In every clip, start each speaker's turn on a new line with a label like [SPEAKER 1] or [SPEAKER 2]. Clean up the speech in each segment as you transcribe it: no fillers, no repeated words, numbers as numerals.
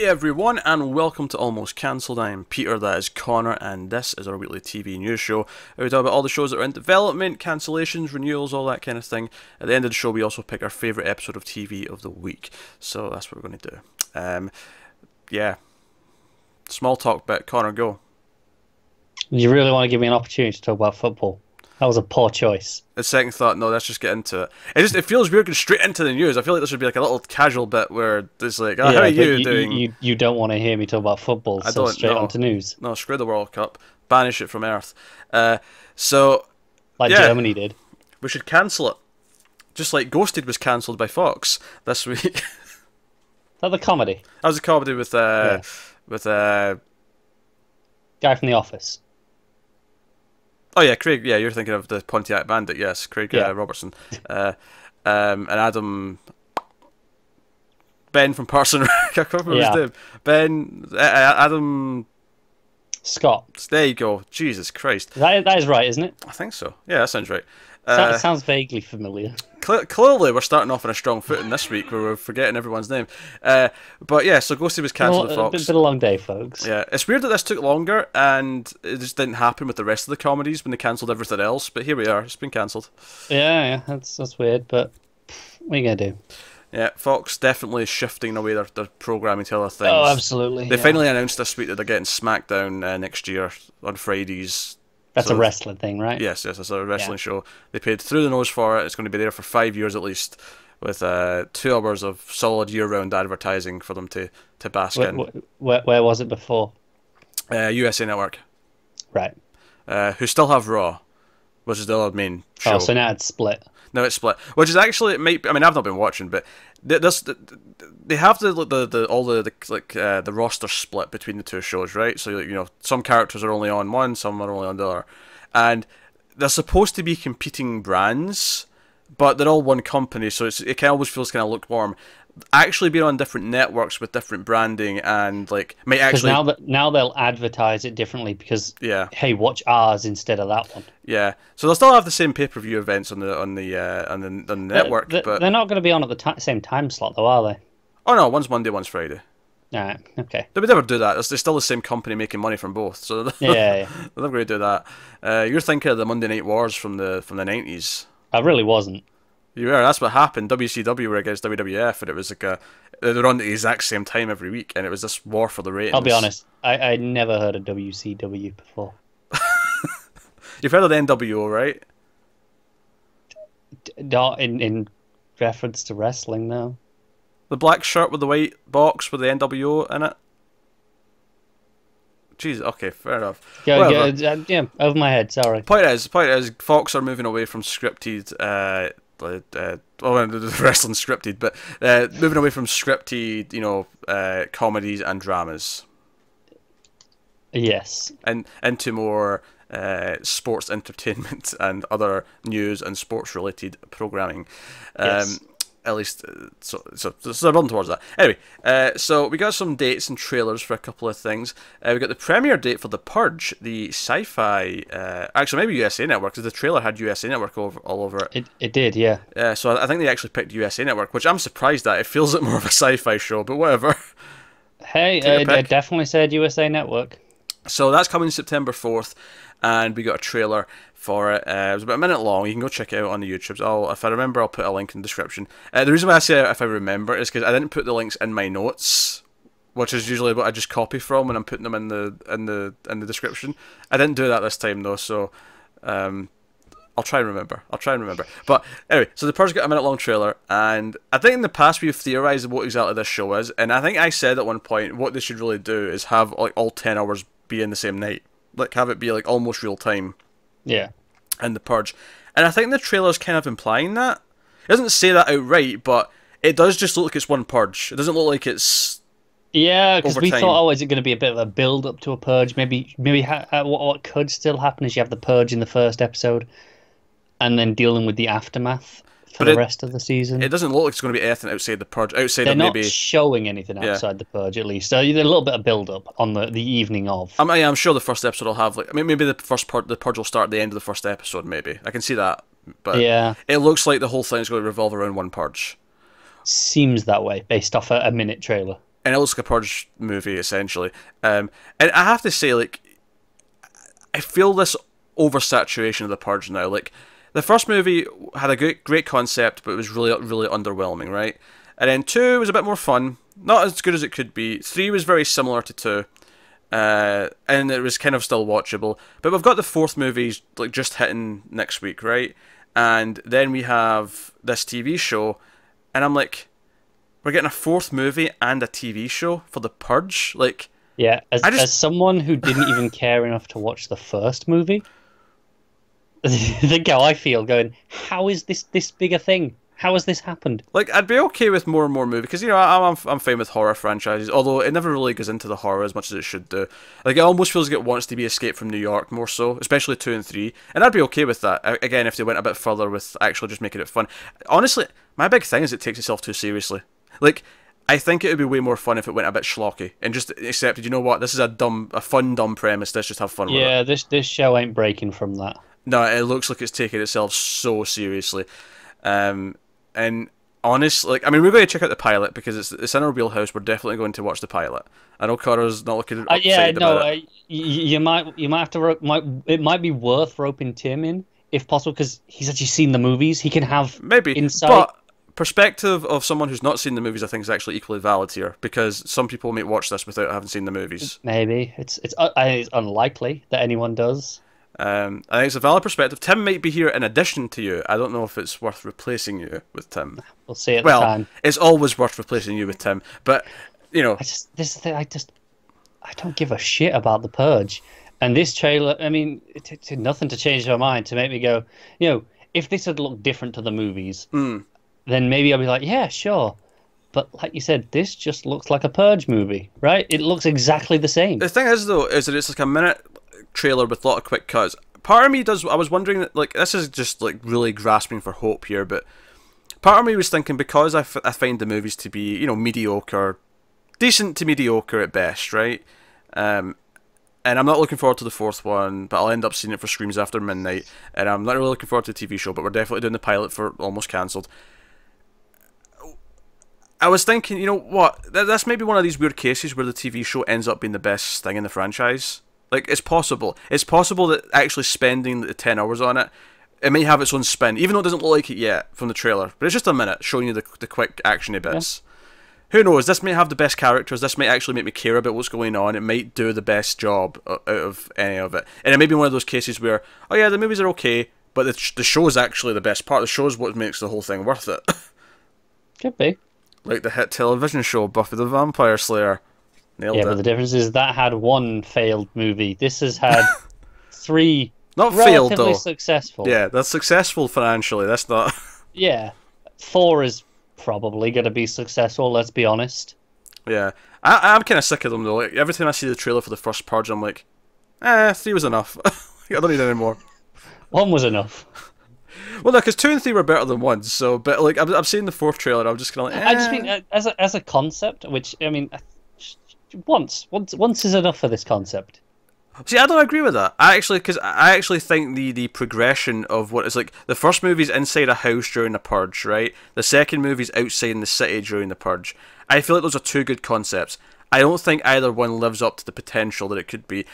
[SPEAKER 1] Hey everyone, and welcome to Almost Cancelled. I am Peter, that is Connor, and this is our weekly TV news show. We talk about all the shows that are in development, cancellations, renewals, all that kind of thing. At the end of the show, we also pick our favourite episode of TV of the week. So that's what we're going to do. Yeah. Small talk bit. Connor, go.
[SPEAKER 2] You really want to give me an opportunity to talk about football? That was a poor choice.
[SPEAKER 1] The second thought, no, let's just get into it. It feels weird going straight into the news. I feel like this would be like a little casual bit where it's like, oh, how are you doing?
[SPEAKER 2] You don't want to hear me talk about football, so straight on to news.
[SPEAKER 1] No, screw the World Cup. Banish it from Earth. So,
[SPEAKER 2] like Germany did.
[SPEAKER 1] We should cancel it. Just like Ghosted was cancelled by Fox this week.
[SPEAKER 2] Is that the comedy?
[SPEAKER 1] That was a comedy with
[SPEAKER 2] guy from The Office.
[SPEAKER 1] Oh yeah, Craig. Yeah, you're thinking of the Pontiac Bandit. Yes, Craig Robertson, and Adam Ben from Parson. I can't remember his name. Ben Adam
[SPEAKER 2] Scott.
[SPEAKER 1] There you go. Jesus Christ.
[SPEAKER 2] That is right, isn't it?
[SPEAKER 1] I think so. Yeah, that sounds right.
[SPEAKER 2] Sounds vaguely familiar.
[SPEAKER 1] Clearly, we're starting off on a strong footing this week where we're forgetting everyone's name. But yeah, so Ghosted was cancelled at Fox.
[SPEAKER 2] It's been a long day, folks.
[SPEAKER 1] Yeah, it's weird that this took longer and it just didn't happen with the rest of the comedies when they cancelled everything else. But here we are. It's been cancelled.
[SPEAKER 2] Yeah, that's weird. But what are you gonna do?
[SPEAKER 1] Yeah, Fox definitely shifting away their programming to other things.
[SPEAKER 2] Oh, absolutely.
[SPEAKER 1] They finally announced this week that they're getting SmackDown next year on Fridays.
[SPEAKER 2] That's a wrestling thing, right?
[SPEAKER 1] Yes, it's a wrestling show. They paid through the nose for it. It's going to be there for 5 years at least, with 2 hours of solid year-round advertising for them to bask in.
[SPEAKER 2] Where was it before?
[SPEAKER 1] USA Network.
[SPEAKER 2] Right.
[SPEAKER 1] Who still have Raw, which is the other main show.
[SPEAKER 2] Oh, so now it's split.
[SPEAKER 1] Now it's split, which is actually I mean, I've not been watching, but they have the roster split between the two shows, right? So you know, some characters are only on one, some are only on the other, and they're supposed to be competing brands, but they're all one company, so it kind of always feels kind of lukewarm. Actually being on different networks with different branding and like might actually
[SPEAKER 2] now they'll advertise it differently because hey, watch ours instead of that one.
[SPEAKER 1] Yeah, so they'll still have the same pay-per-view events on the network, but
[SPEAKER 2] they're not going to be on at the same time slot though, are they?
[SPEAKER 1] Oh no, one's Monday, one's Friday.
[SPEAKER 2] Alright, okay.
[SPEAKER 1] They would never do that. They're still the same company making money from both, so
[SPEAKER 2] yeah.
[SPEAKER 1] They're never going to do that. You're thinking of the Monday Night Wars from the 90s.
[SPEAKER 2] I really wasn't.
[SPEAKER 1] You were. That's what happened. WCW were against WWF, and it was like they were on at the exact same time every week, and it was this war for the ratings.
[SPEAKER 2] I'll be honest, I never heard of WCW before.
[SPEAKER 1] You've heard of the NWO, right?
[SPEAKER 2] Not in reference to wrestling, no.
[SPEAKER 1] The black shirt with the white box with the NWO in it. Jeez, okay, fair enough.
[SPEAKER 2] Yeah, over my head, sorry.
[SPEAKER 1] Point is, Fox are moving away from scripted, wrestling scripted, but moving away from scripted, you know, comedies and dramas.
[SPEAKER 2] Yes.
[SPEAKER 1] And into more sports entertainment and other news and sports related programming.
[SPEAKER 2] Yes.
[SPEAKER 1] At least, so they're running towards that. Anyway, so we got some dates and trailers for a couple of things. We got the premiere date for The Purge, the sci-fi. Actually, maybe USA Network, because the trailer had USA Network all over it.
[SPEAKER 2] It did, yeah.
[SPEAKER 1] So I think they actually picked USA Network, which I'm surprised at. It feels like more of a sci-fi show, but whatever.
[SPEAKER 2] Hey, it definitely said USA Network.
[SPEAKER 1] So that's coming September 4th, and we got a trailer for it. It was about a minute long. You can go check it out on the YouTube. If I remember, I'll put a link in the description. The reason why I say if I remember is because I didn't put the links in my notes, which is usually what I just copy from when I'm putting them in the description. I didn't do that this time though, so I'll try and remember. But anyway, so The Purge got a minute long trailer, and I think in the past we've theorized what exactly this show is, and I think I said at one point what they should really do is have like all 10 hours be in the same night, like have it be like almost real time.
[SPEAKER 2] Yeah.
[SPEAKER 1] And The Purge. And I think the trailer's kind of implying that. It doesn't say that outright, but it does just look like it's one Purge. It doesn't look like it's...
[SPEAKER 2] Yeah, because we thought, oh, is it going to be a bit of a build-up to a Purge? Maybe what could still happen is you have the Purge in the first episode, and then dealing with the aftermath for the rest of the season.
[SPEAKER 1] It doesn't look like it's going to be anything outside the Purge.
[SPEAKER 2] They're not showing anything outside the Purge, at least. So there's a little bit of build-up on the evening of.
[SPEAKER 1] I'm sure the first episode will have, like, I mean, maybe the Purge will start at the end of the first episode, maybe. I can see that. But
[SPEAKER 2] yeah,
[SPEAKER 1] it looks like the whole thing's going to revolve around one Purge.
[SPEAKER 2] Seems that way, based off a minute trailer.
[SPEAKER 1] and it looks like a Purge movie essentially. And I have to say, like, I feel this oversaturation of the Purge now. Like, the first movie had a great concept, but it was really, really underwhelming, right? And then 2 was a bit more fun, not as good as it could be. 3 was very similar to 2, and it was kind of still watchable. But we've got the 4th movie like just hitting next week, right? And then we have this TV show, and I'm like, we're getting a 4th movie and a TV show for the Purge, like.
[SPEAKER 2] Yeah, as someone who didn't even care enough to watch the first movie, think how I feel going, how is this big a thing? How has this happened?
[SPEAKER 1] Like, I'd be okay with more and more movies, because, you know, I'm fine with horror franchises, although it never really goes into the horror as much as it should do. Like, it almost feels like it wants to be Escape from New York more so, especially 2 and 3, and I'd be okay with that, again, if they went a bit further with actually just making it fun. Honestly, my big thing is it takes itself too seriously. Like, I think it would be way more fun if it went a bit schlocky and just accepted, you know what, this is a fun, dumb premise, let's just have fun with it.
[SPEAKER 2] Yeah, this show ain't breaking from that.
[SPEAKER 1] No, it looks like it's taking itself so seriously. And honestly, like, I mean, we're going to check out the pilot because it's in our wheelhouse. We're definitely going to watch the pilot. I know Cara's not looking excited about it.
[SPEAKER 2] You might have to it might be worth roping Tim in if possible, because he's actually seen the movies. He can have
[SPEAKER 1] maybe
[SPEAKER 2] insight.
[SPEAKER 1] But perspective of someone who's not seen the movies, I think, is actually equally valid here, because some people may watch this without having seen the movies.
[SPEAKER 2] Maybe it's unlikely that anyone does.
[SPEAKER 1] I think it's a valid perspective. Tim might be here in addition to you. I don't know if it's worth replacing you with Tim.
[SPEAKER 2] We'll see at the time.
[SPEAKER 1] It's always worth replacing you with Tim, but you know,
[SPEAKER 2] I don't give a shit about the Purge, and this trailer. I mean, it did nothing to change my mind to make me go, you know, if this had looked different to the movies, then maybe I'll be like, yeah, sure. But like you said, this just looks like a Purge movie, right? It looks exactly the same.
[SPEAKER 1] The thing is, though, is that it's like a minute trailer with a lot of quick cuts. Part of me does. I was wondering, like, this is just like really grasping for hope here, but part of me was thinking, because I find the movies to be, you know, mediocre, decent to mediocre at best, right? And I'm not looking forward to the 4th one, but I'll end up seeing it for Screams After Midnight, and I'm not really looking forward to the TV show, but we're definitely doing the pilot for Almost Cancelled. I was thinking, you know what, that's maybe one of these weird cases where the TV show ends up being the best thing in the franchise. Like, it's possible. It's possible that actually spending the 10 hours on it, it may have its own spin, even though it doesn't look like it yet from the trailer. But it's just a minute showing you the quick actiony bits. Yeah. Who knows? This may have the best characters. This might actually make me care about what's going on. It might do the best job out of any of it. And it may be one of those cases where, oh yeah, the movies are okay, but the show is actually the best part. The show is what makes the whole thing worth it.
[SPEAKER 2] Could be.
[SPEAKER 1] Like the hit television show Buffy the Vampire Slayer. Nailed it.
[SPEAKER 2] But the difference is that had one failed movie. This has had 3
[SPEAKER 1] not failed, though.
[SPEAKER 2] Successful.
[SPEAKER 1] Yeah, that's successful financially. That's not.
[SPEAKER 2] Yeah, 4 is probably going to be successful. Let's be honest.
[SPEAKER 1] Yeah, I'm kind of sick of them though. Like, every time I see the trailer for the first Purge, I'm like, 3 was enough. I don't need any more.
[SPEAKER 2] 1 was enough.
[SPEAKER 1] Well, no, because 2 and 3 were better than 1. So, but like, I'm seeing the 4th trailer. I'm just kind of like.
[SPEAKER 2] I just think as a concept, which I mean, once is enough for this concept.
[SPEAKER 1] See, I don't agree with that. I actually think the progression of what is like the first movie's inside a house during the Purge, right? The second movie's outside in the city during the Purge. I feel like those are 2 good concepts. I don't think either one lives up to the potential that it could be.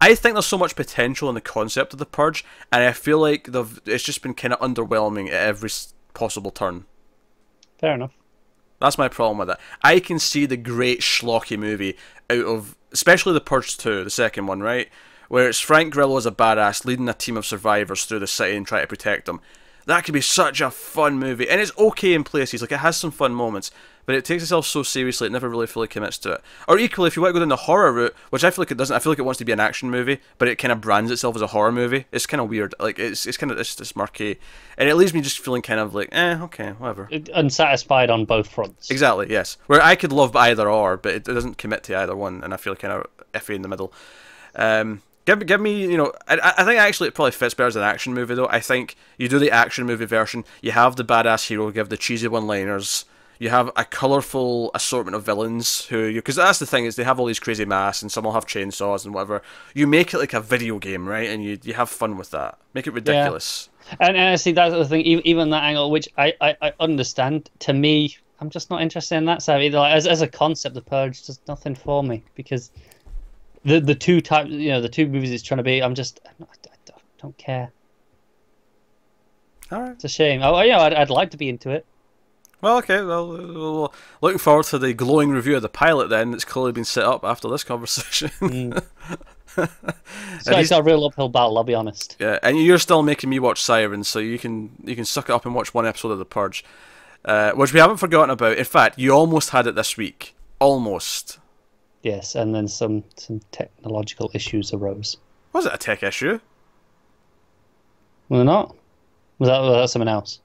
[SPEAKER 1] I think there's so much potential in the concept of the Purge, and I feel like it's just been kind of underwhelming at every possible turn.
[SPEAKER 2] Fair enough.
[SPEAKER 1] That's my problem with it. I can see the great schlocky movie out of, especially the Purge 2, the second one, right? Where it's Frank Grillo as a badass leading a team of survivors through the city and trying to protect them. That could be such a fun movie, and it's okay in places, like it has some fun moments, but it takes itself so seriously it never really fully commits to it. Or equally, if you want to go down the horror route, which I feel like it doesn't, I feel like it wants to be an action movie, but it kind of brands itself as a horror movie. It's kind of weird, like it's just murky, and it leaves me just feeling kind of like, okay, whatever.
[SPEAKER 2] Unsatisfied on both fronts.
[SPEAKER 1] Exactly, yes. Where I could love either or, but it doesn't commit to either one, and I feel kind of iffy in the middle. Give me, you know, I think actually it probably fits better as an action movie though. I think you do the action movie version, you have the badass hero give the cheesy one-liners, you have a colourful assortment of villains who, because that's the thing, is they have all these crazy masks and some will have chainsaws and whatever. You make it like a video game, right? And you have fun with that. Make it ridiculous.
[SPEAKER 2] Yeah. And see, that's the thing, even that angle, which I understand, to me, I'm just not interested in that side either. Like, as a concept, the Purge does nothing for me because the two types, the two movies it's trying to be, I don't care.
[SPEAKER 1] All right,
[SPEAKER 2] it's a shame. I'd like to be into it.
[SPEAKER 1] Well, okay. Well, looking forward to the glowing review of the pilot. Then it's clearly been set up after this conversation.
[SPEAKER 2] So it's a real uphill battle, I'll be honest.
[SPEAKER 1] Yeah, and you're still making me watch Sirens, so you can suck it up and watch one episode of The Purge, which we haven't forgotten about. In fact, you almost had it this week. Almost.
[SPEAKER 2] Yes, and then some technological issues arose.
[SPEAKER 1] Was it a tech issue?
[SPEAKER 2] Was it not? Was that something else?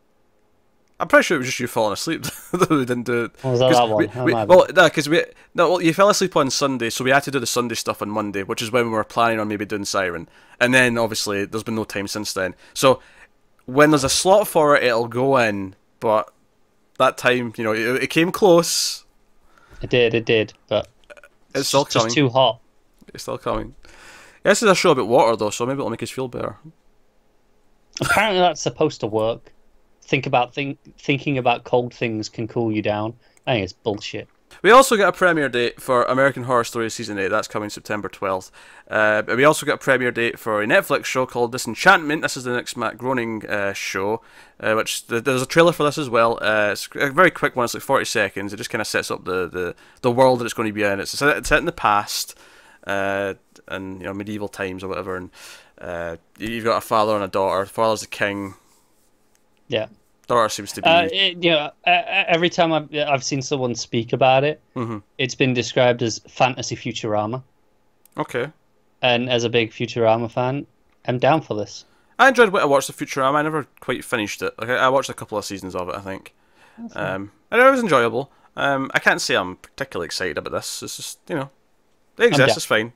[SPEAKER 1] I'm pretty sure it was just you falling asleep that we didn't do it.
[SPEAKER 2] Or was that one?
[SPEAKER 1] You fell asleep on Sunday, so we had to do the Sunday stuff on Monday, which is when we were planning on maybe doing Siren. And then, obviously, there's been no time since then. So, when there's a slot for it, it'll go in, but that time, it came close.
[SPEAKER 2] It did, but
[SPEAKER 1] it's still coming.
[SPEAKER 2] Just too hot.
[SPEAKER 1] It's still coming. Yeah, this is a show about water, though, so maybe it'll make us feel better.
[SPEAKER 2] Apparently that's supposed to work. Thinking about cold things can cool you down. I think it's bullshit.
[SPEAKER 1] We also get a premiere date for American Horror Story Season 8. That's coming September 12th. We also get a premiere date for a Netflix show called Disenchantment. This is the next Matt Groening show, which there's a trailer for this as well. It's a very quick one. It's like 40 seconds. It just kind of sets up the world that it's going to be in. It's set in the past, and medieval times or whatever. And you've got a father and a daughter. The father's the king.
[SPEAKER 2] Yeah.
[SPEAKER 1] Daughter seems to be.
[SPEAKER 2] Every time I've seen someone speak about it, it's been described as fantasy Futurama.
[SPEAKER 1] Okay.
[SPEAKER 2] And as a big Futurama fan, I'm down for this.
[SPEAKER 1] I enjoyed what I watched of Futurama. I never quite finished it. I watched a couple of seasons of it, I think. And it was enjoyable. I can't say I'm particularly excited about this. It's just, it exists. It's fine.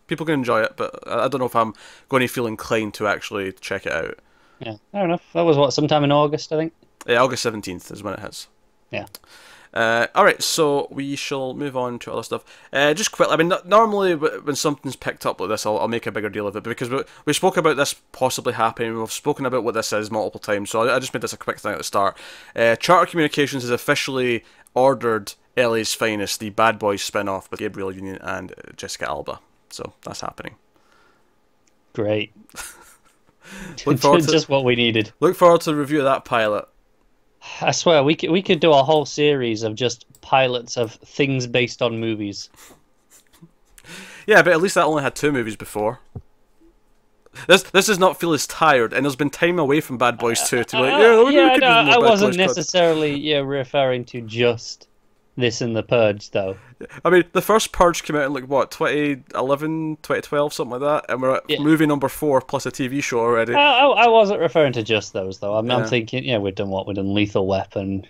[SPEAKER 1] People can enjoy it, but I don't know if I'm going to feel inclined to actually check it out.
[SPEAKER 2] Yeah, fair enough. That was sometime in August, I think.
[SPEAKER 1] Yeah, August 17th is when it hits.
[SPEAKER 2] Yeah.
[SPEAKER 1] Alright, so we shall move on to other stuff. Just quickly, I mean, normally when something's picked up like this, I'll make a bigger deal of it, because we spoke about this possibly happening, we've spoken about what this is multiple times, so I just made this a quick thing at the start. Charter Communications has officially ordered LA's Finest, the Bad Boys spin-off with Gabriel Union and Jessica Alba. So, that's happening.
[SPEAKER 2] Great. Just what we needed.
[SPEAKER 1] Look forward to the review of that pilot.
[SPEAKER 2] I swear, we could do a whole series of just pilots of things based on movies.
[SPEAKER 1] Yeah, but at least that only had 2 movies before. This does not feel as tired, and there's been time away from Bad Boys 2 to
[SPEAKER 2] I wasn't necessarily referring to just this in The Purge, though.
[SPEAKER 1] I mean, the first Purge came out in, 2011, 2012, something like that, and we're at movie number 4 plus a TV show already.
[SPEAKER 2] I wasn't referring to just those, though. I'm thinking, we've done what? We've done Lethal Weapon,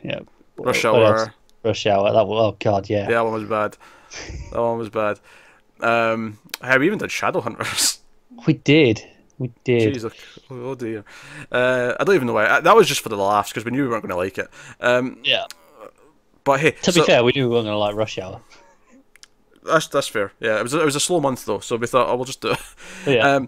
[SPEAKER 1] Rush Hour.
[SPEAKER 2] Rush Hour, oh god, yeah.
[SPEAKER 1] Yeah, that one was bad. That one was bad. We even did Shadowhunters.
[SPEAKER 2] We did.
[SPEAKER 1] Jeez, oh dear. I don't even know why. That was just for the laughs, because we knew we weren't going to like it.
[SPEAKER 2] Yeah.
[SPEAKER 1] But hey,
[SPEAKER 2] to be fair, we knew we weren't going to like Rush Hour.
[SPEAKER 1] That's fair. Yeah, it was a slow month though, so we thought, we'll just do it.
[SPEAKER 2] Yeah.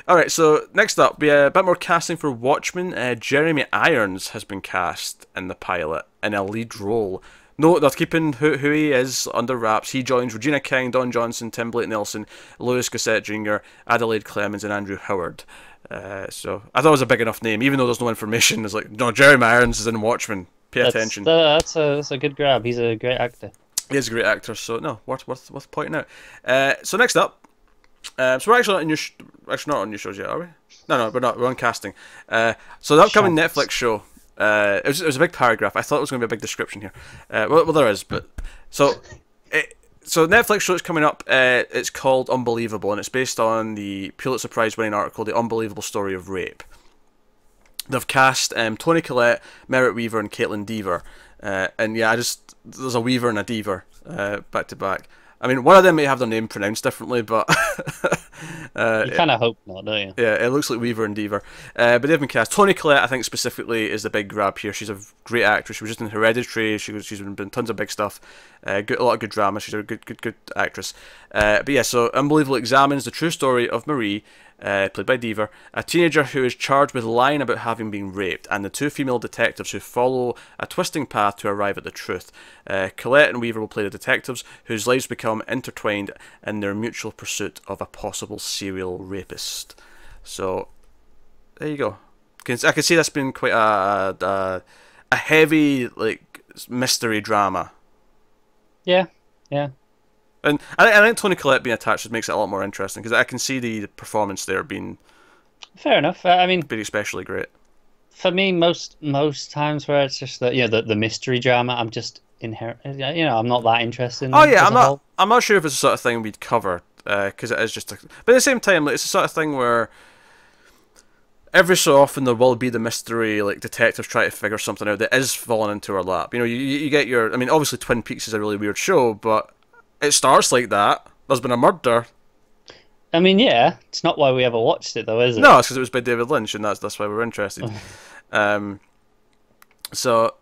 [SPEAKER 1] All right. So next up, we a bit more casting for Watchmen. Jeremy Irons has been cast in the pilot in a lead role. No, they're keeping who he is under wraps. He joins Regina King, Don Johnson, Tim Blake Nelson, Louis Gossett Jr., Adelaide Clemens, and Andrew Howard. So I thought it was a big enough name, even though there's no information. It's like, no, Jeremy Irons is in Watchmen. Pay attention.
[SPEAKER 2] That's a good grab. He's a great actor.
[SPEAKER 1] He is a great actor, so no, worth pointing out. So next up, so we're actually not in not on new shows yet, are we? No, we're not. We're on casting. So the upcoming Netflix show. It was a big paragraph. I thought it was going to be a big description here. Well, there is, but so Netflix show is coming up. It's called Unbelievable, and it's based on the Pulitzer Prize winning article, The Unbelievable Story of Rape. They've cast Toni Collette, Merritt Wever, and Caitlin Dever. And yeah, there's a Weaver and a Dever back to back. I mean, one of them may have their name pronounced differently, but
[SPEAKER 2] you kind of hope not, don't you?
[SPEAKER 1] Yeah, it looks like Weaver and Dever. But they've been cast. Toni Collette, I think specifically, is the big grab here. She's a great actress. She was just in Hereditary. She's been in tons of big stuff. A lot of good drama. She's a good actress. But yeah, so Unbelievable examines the true story of Marie, played by Deaver, a teenager who is charged with lying about having been raped, and the two female detectives who follow a twisting path to arrive at the truth. Colette and Weaver will play the detectives, whose lives become intertwined in their mutual pursuit of a possible serial rapist. So, there you go. I can see that's been quite a heavy, like, mystery drama.
[SPEAKER 2] Yeah.
[SPEAKER 1] And I think Toni Collette being attached makes it a lot more interesting, because I can see the performance there being...
[SPEAKER 2] Fair enough. I mean...
[SPEAKER 1] being especially great.
[SPEAKER 2] For me, most times where it's just the mystery drama, I'm just I'm not that interested in.
[SPEAKER 1] Oh yeah, I'm not sure if it's the sort of thing we'd cover, because it is just but at the same time, like, it's the sort of thing where every so often there will be the mystery, like detectives try to figure something out that is falling into our lap. You get your... I mean, obviously Twin Peaks is a really weird show, but it starts like that. There's been a murder.
[SPEAKER 2] I mean, yeah, it's not why we ever watched it, though, is it?
[SPEAKER 1] No, it's because it was by David Lynch, and that's why we're interested. So,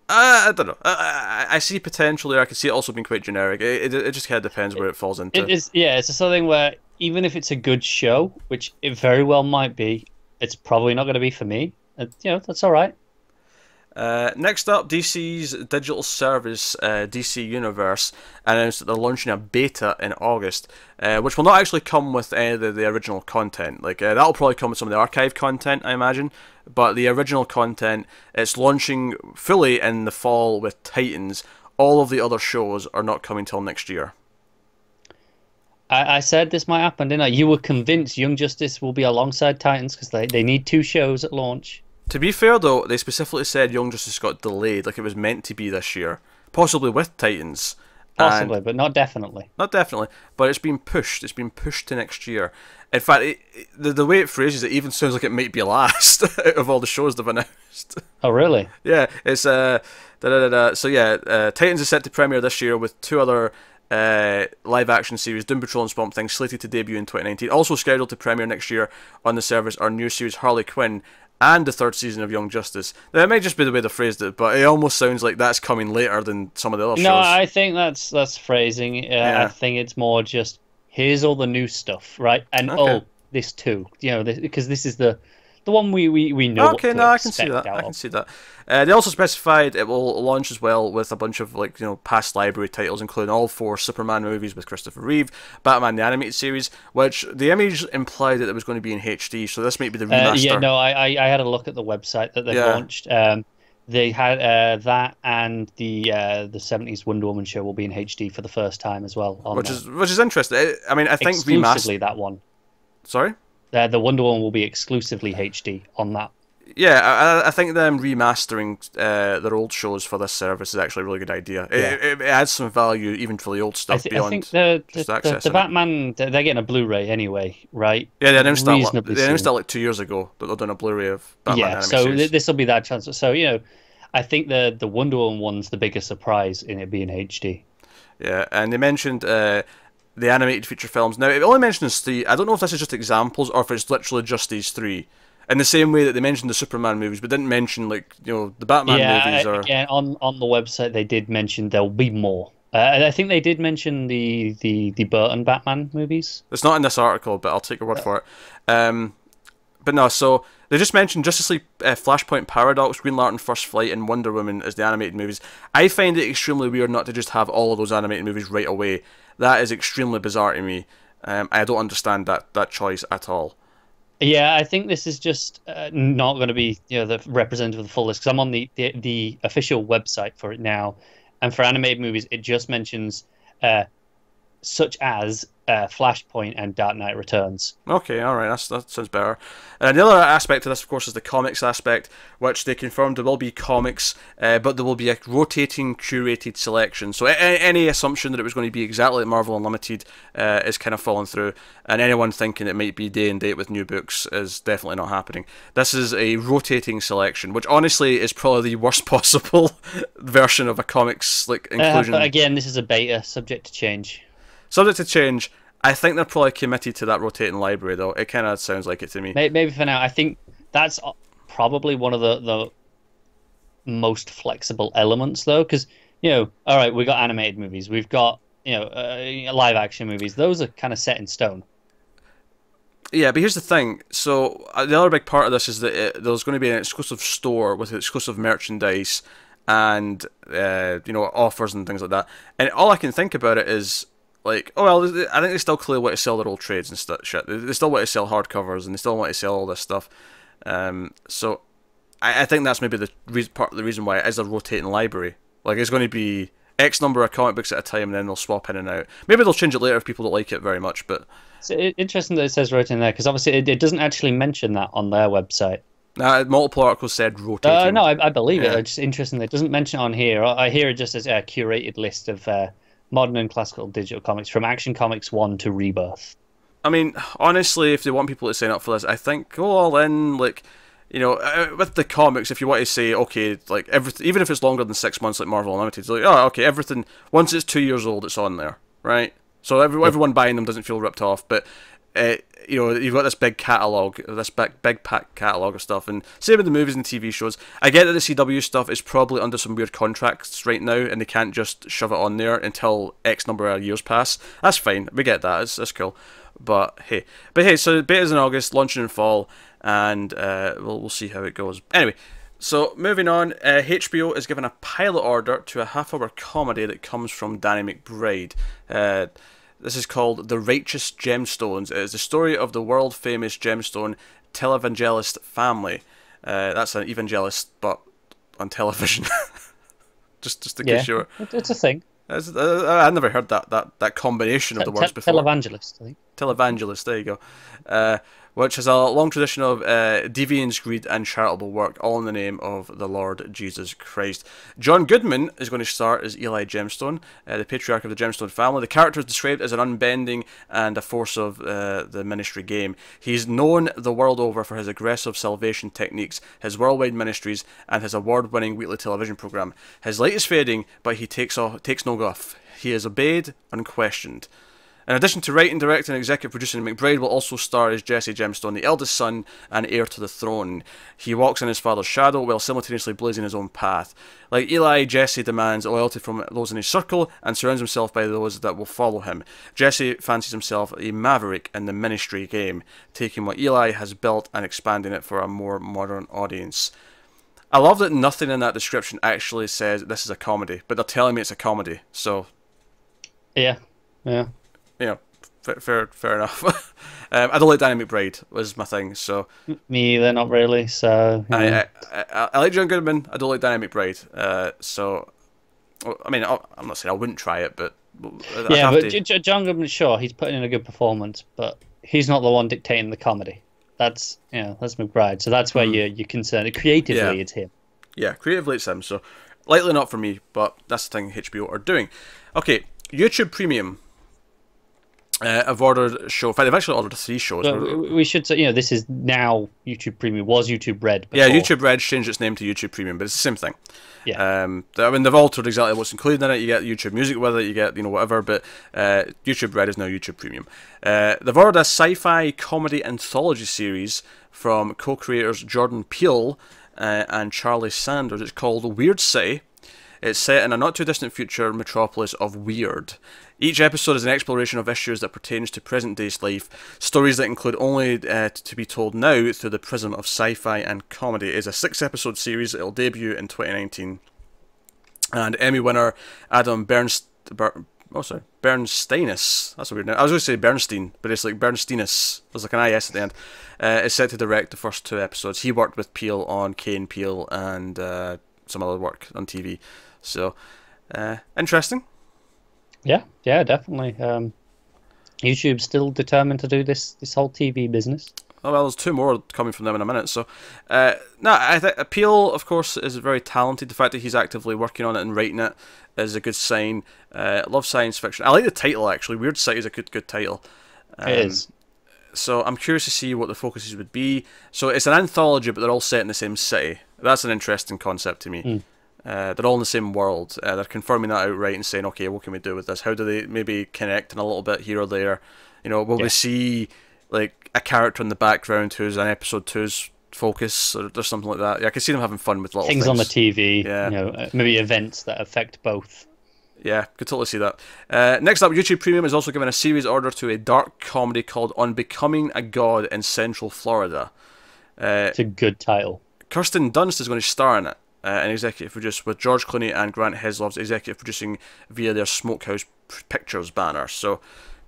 [SPEAKER 1] I don't know. I see potential there. I can see it also being quite generic. It just kind of depends where it falls into.
[SPEAKER 2] It is, yeah, it's a sort of thing where even if it's a good show, which it very well might be, it's probably not going to be for me. That's all right.
[SPEAKER 1] Next up, DC's digital service, DC Universe, announced that they're launching a beta in August, which will not actually come with any of the original content. Like, that'll probably come with some of the archive content, I imagine, but the original content, it's launching fully in the fall with Titans. All of the other shows are not coming till next year.
[SPEAKER 2] I said this might happen, didn't I? You were convinced Young Justice will be alongside Titans because they need 2 shows at launch.
[SPEAKER 1] To be fair, though, they specifically said Young Justice got delayed, like it was meant to be this year. Possibly with Titans.
[SPEAKER 2] Possibly, but not definitely.
[SPEAKER 1] Not definitely, but it's been pushed. It's been pushed to next year. In fact, the way it phrases it even sounds like it might be last out of all the shows they've announced.
[SPEAKER 2] Oh, really?
[SPEAKER 1] Yeah, it's... So yeah, Titans is set to premiere this year with 2 other... live-action series, Doom Patrol and Swamp Thing, slated to debut in 2019. Also scheduled to premiere next year on the service are new series Harley Quinn and the 3rd season of Young Justice. Now, it might just be the way they phrased it, but it almost sounds like that's coming later than some of the other shows.
[SPEAKER 2] No, I think that's phrasing. Yeah. I think it's more just, here's all the new stuff, right? And this too. Because this is the one we know.
[SPEAKER 1] Okay, no, I can see that. I can see that. They also specified it will launch as well with a bunch of past library titles, including all 4 Superman movies with Christopher Reeve, Batman the Animated Series, which the image implied that it was going to be in HD, so this might be the remaster.
[SPEAKER 2] Yeah, no, I had a look at the website that they launched. They had that, and the 70s Wonder Woman show will be in HD for the first time as well.
[SPEAKER 1] Which is interesting. I mean, I think
[SPEAKER 2] exclusively that one.
[SPEAKER 1] Sorry?
[SPEAKER 2] The Wonder Woman will be exclusively HD on that.
[SPEAKER 1] Yeah, I think them remastering their old shows for this service is actually a really good idea.
[SPEAKER 2] Yeah.
[SPEAKER 1] It adds some value even for the old stuff beyond just accessing
[SPEAKER 2] the Batman, they're getting a Blu-ray anyway, right?
[SPEAKER 1] Yeah, they announced that like 2 years ago that they're doing a Blu-ray of Batman Animated Series.
[SPEAKER 2] So this will be that chance. So, I think the Wonder Woman one's the biggest surprise in it being HD.
[SPEAKER 1] Yeah, and they mentioned... the animated feature films. Now, it only mentions 3. I don't know if this is just examples or if it's literally just these 3. In the same way that they mentioned the Superman movies, but didn't mention the Batman movies. Or
[SPEAKER 2] again, on the website they did mention there'll be more. I think they did mention the Burton Batman movies.
[SPEAKER 1] It's not in this article, but I'll take your word for it. But no, so they just mentioned Justice League, Flashpoint Paradox, Green Lantern First Flight, and Wonder Woman as the animated movies. I find it extremely weird not to just have all of those animated movies right away. That is extremely bizarre to me. I don't understand that choice at all.
[SPEAKER 2] Yeah, I think this is just not going to be the representative of the full list, because I'm on the official website for it now, and for animated movies it just mentions such as Flashpoint and Dark Knight Returns.
[SPEAKER 1] Okay, alright, that sounds better. And the other aspect of this, of course, is the comics aspect, which they confirmed there will be comics, but there will be a rotating, curated selection. So any assumption that it was going to be exactly like Marvel Unlimited is kind of falling through, and anyone thinking it might be day and date with new books is definitely not happening. This is a rotating selection, which honestly is probably the worst possible version of a comics inclusion.
[SPEAKER 2] But again, this is a beta, subject to change.
[SPEAKER 1] Subject to change. I think they're probably committed to that rotating library, though. It kind of sounds like it to me.
[SPEAKER 2] Maybe for now. I think that's probably one of the most flexible elements, though, because all right, we got animated movies, we've got live action movies. Those are kind of set in stone.
[SPEAKER 1] Yeah, but here's the thing. So the other big part of this is that there's going to be an exclusive store with exclusive merchandise and offers and things like that. And all I can think about it is like, oh well, I think they still clearly want to sell their old trades and stuff. Shit, they still want to sell hardcovers and they still want to sell all this stuff. So I think that's maybe part of the reason why it is a rotating library. Like it's going to be X number of comic books at a time, and then they'll swap in and out. Maybe they'll change it later if people don't like it very much, but.
[SPEAKER 2] It's interesting that it says rotating there, because obviously it doesn't actually mention that on their website.
[SPEAKER 1] Multiple articles said rotating.
[SPEAKER 2] No, I believe it. It's just interesting that it doesn't mention it on here. I hear it just as a curated list of modern and classical digital comics from Action Comics 1 to Rebirth.
[SPEAKER 1] I mean, honestly, if they want people to sign up for this, I think go all in. Like, with the comics, if you want to say, okay, like everything, even if it's longer than 6 months, like Marvel Unlimited, it's like, oh, okay, everything. Once it's 2 years old, it's on there, right? So everyone buying them doesn't feel ripped off, but you've got this big catalogue, this big pack catalogue of stuff, and same with the movies and TV shows. I get that the CW stuff is probably under some weird contracts right now, and they can't just shove it on there until X number of years pass. That's fine, we get that, it's cool. But hey, so beta's in August, launching in fall, and we'll see how it goes. Anyway. So, moving on, HBO is given a pilot order to a half-hour comedy that comes from Danny McBride. This is called The Righteous Gemstones. It is the story of the world-famous gemstone televangelist family. That's an evangelist, but on television. just in case you were...
[SPEAKER 2] It's a thing.
[SPEAKER 1] I never heard that combination of the words before.
[SPEAKER 2] Televangelist, I think.
[SPEAKER 1] Televangelist, there you go. Which has a long tradition of deviance, greed, and charitable work, all in the name of the Lord Jesus Christ. John Goodman is going to start as Eli Gemstone, the patriarch of the Gemstone family. The character is described as an unbending and a force of the ministry game. He's known the world over for his aggressive salvation techniques, his worldwide ministries, and his award-winning weekly television program. His light is fading, but he takes no guff. He is obeyed, unquestioned. In addition to writing, directing, and executive producing, McBride will also star as Jesse Gemstone, the eldest son and heir to the throne. He walks in his father's shadow while simultaneously blazing his own path. Like Eli, Jesse demands loyalty from those in his circle and surrounds himself by those that will follow him. Jesse fancies himself a maverick in the ministry game, taking what Eli has built and expanding it for a more modern audience. I love that nothing in that description actually says this is a comedy, but they're telling me it's a comedy, so...
[SPEAKER 2] Yeah.
[SPEAKER 1] Fair enough. I don't like Danny McBride, was my thing, so...
[SPEAKER 2] Me either, not really, so...
[SPEAKER 1] I like John Goodman, I don't like Danny McBride, so... I mean, I'm not saying I wouldn't try it, but...
[SPEAKER 2] John Goodman, sure, he's putting in a good performance, but he's not the one dictating the comedy. That's McBride, so that's where you're concerned. Creatively, it's him. Yeah, creatively it's him, so... Likely not for me, but that's the thing HBO are doing. Okay, YouTube Premium. I've ordered a show. In fact, I've actually ordered 3 shows. So we should say, this is now YouTube Premium. Was YouTube Red before.
[SPEAKER 1] Yeah, YouTube Red changed its name to YouTube Premium, but it's the same thing.
[SPEAKER 2] Yeah.
[SPEAKER 1] I mean, they've altered exactly what's included in it. You get YouTube Music with it, you get, whatever, but YouTube Red is now YouTube Premium. They've ordered a sci-fi comedy anthology series from co-creators Jordan Peele and Charlie Sanders. It's called Weird City. It's set in a not-too-distant future metropolis of weird. Each episode is an exploration of issues that pertains to present-day life, stories that include only to be told now through the prism of sci-fi and comedy. It is a 6-episode series. It'll debut in 2019. And Emmy winner Adam Bernsteinis. That's a weird name. I was going to say Bernstein, but it's like Bernsteinis. There's like an IS at the end. Is set to direct the first 2 episodes. He worked with Peele on Kay and Peele and some other work on TV. So, interesting.
[SPEAKER 2] Yeah, definitely. YouTube's still determined to do this whole TV business.
[SPEAKER 1] Oh, well, there's 2 more coming from them in a minute. So, I think Peele, of course, is very talented. The fact that he's actively working on it and writing it is a good sign. I love science fiction. I like the title, actually. Weird City is a good title.
[SPEAKER 2] It is.
[SPEAKER 1] So I'm curious to see what the focuses would be. So it's an anthology, but they're all set in the same city. That's an interesting concept to me. They're all in the same world. They're confirming that outright and saying, okay, what can we do with this? How do they maybe connect in a little bit here or there? Will we see like a character in the background who's in episode 2's focus or something like that. Yeah, I can see them having fun with little
[SPEAKER 2] things on the TV.
[SPEAKER 1] Yeah,
[SPEAKER 2] maybe events that affect both.
[SPEAKER 1] Yeah, could totally see that. Next up, YouTube Premium is also given a series order to a dark comedy called On Becoming a God in Central Florida.
[SPEAKER 2] It's a good title.
[SPEAKER 1] Kirsten Dunst is going to star in it, and executive produce, with George Clooney and Grant Heslov's executive producing via their Smokehouse Pictures banner. So,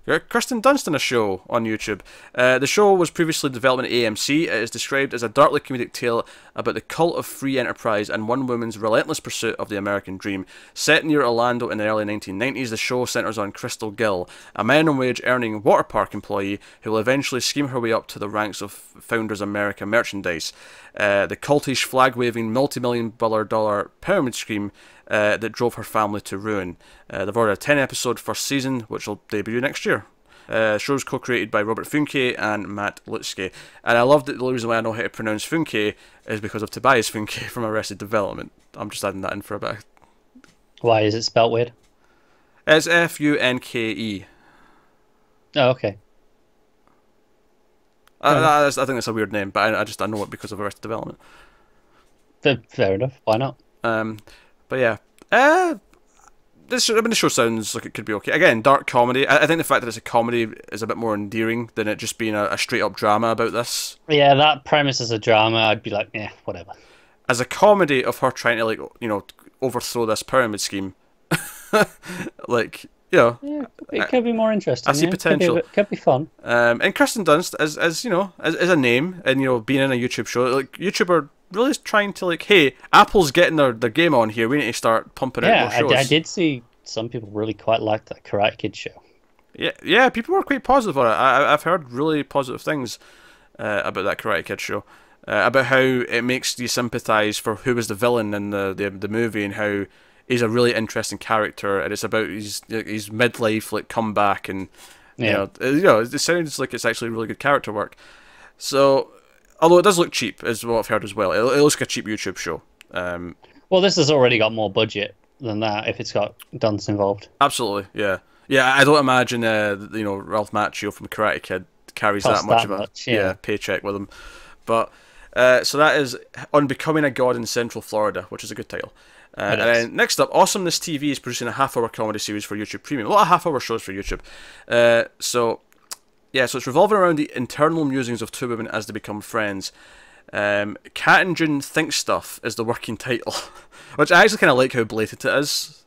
[SPEAKER 1] Kirsten Dunst in a show on YouTube. The show was previously developed at AMC. It is described as a darkly comedic tale about the cult of free enterprise and one woman's relentless pursuit of the American dream. Set near Orlando in the early 1990s, the show centers on Crystal Gill, a minimum wage earning water park employee who will eventually scheme her way up to the ranks of Founders America merchandise. The cultish, flag-waving, multi-million-dollar pyramid scheme that drove her family to ruin. They've ordered a 10-episode first season, which will debut next year. The show's co-created by Robert Funke and Matt Lutske. And I love that the reason why I know how to pronounce Funke is because of Tobias Funke from Arrested Development. I'm just adding that in for a bit.
[SPEAKER 2] Why is it spelled weird?
[SPEAKER 1] It's Funke.
[SPEAKER 2] Oh, okay.
[SPEAKER 1] I think that's a weird name, but I know it because of Arrested Development.
[SPEAKER 2] Fair enough. Why not?
[SPEAKER 1] But yeah, the show sounds like it could be okay. Again, dark comedy. I think the fact that it's a comedy is a bit more endearing than it just being a straight up drama about this.
[SPEAKER 2] Yeah, that premise as a drama, I'd be like, yeah, whatever.
[SPEAKER 1] As a comedy of her trying to overthrow this pyramid scheme,
[SPEAKER 2] yeah, it could be more interesting.
[SPEAKER 1] I see potential.
[SPEAKER 2] Could be fun.
[SPEAKER 1] And Kirsten Dunst, as a name, and being in a YouTube show, YouTube are really trying to hey, Apple's getting their game on here. We need to start pumping out more shows.
[SPEAKER 2] Yeah, I did see some people really quite liked that Karate Kid show.
[SPEAKER 1] Yeah, people were quite positive on it. I've heard really positive things about that Karate Kid show. About how it makes you sympathise for who was the villain in the movie and how he's a really interesting character, and it's about his midlife comeback, and it sounds like it's actually really good character work. So, although it does look cheap, is what I've heard as well. It looks like a cheap YouTube show.
[SPEAKER 2] Well, this has already got more budget than that if it's got Dunst involved.
[SPEAKER 1] Absolutely, yeah. I don't imagine Ralph Macchio from Karate Kid carries that much of a paycheck with him. But so that is On Becoming a God in Central Florida, which is a good title. And then next up, Awesomeness TV is producing a half-hour comedy series for YouTube Premium. A lot of half-hour shows for YouTube. So it's revolving around the internal musings of two women as they become friends. Kat and June Think Stuff is the working title, which I actually kind of like how blatant it is.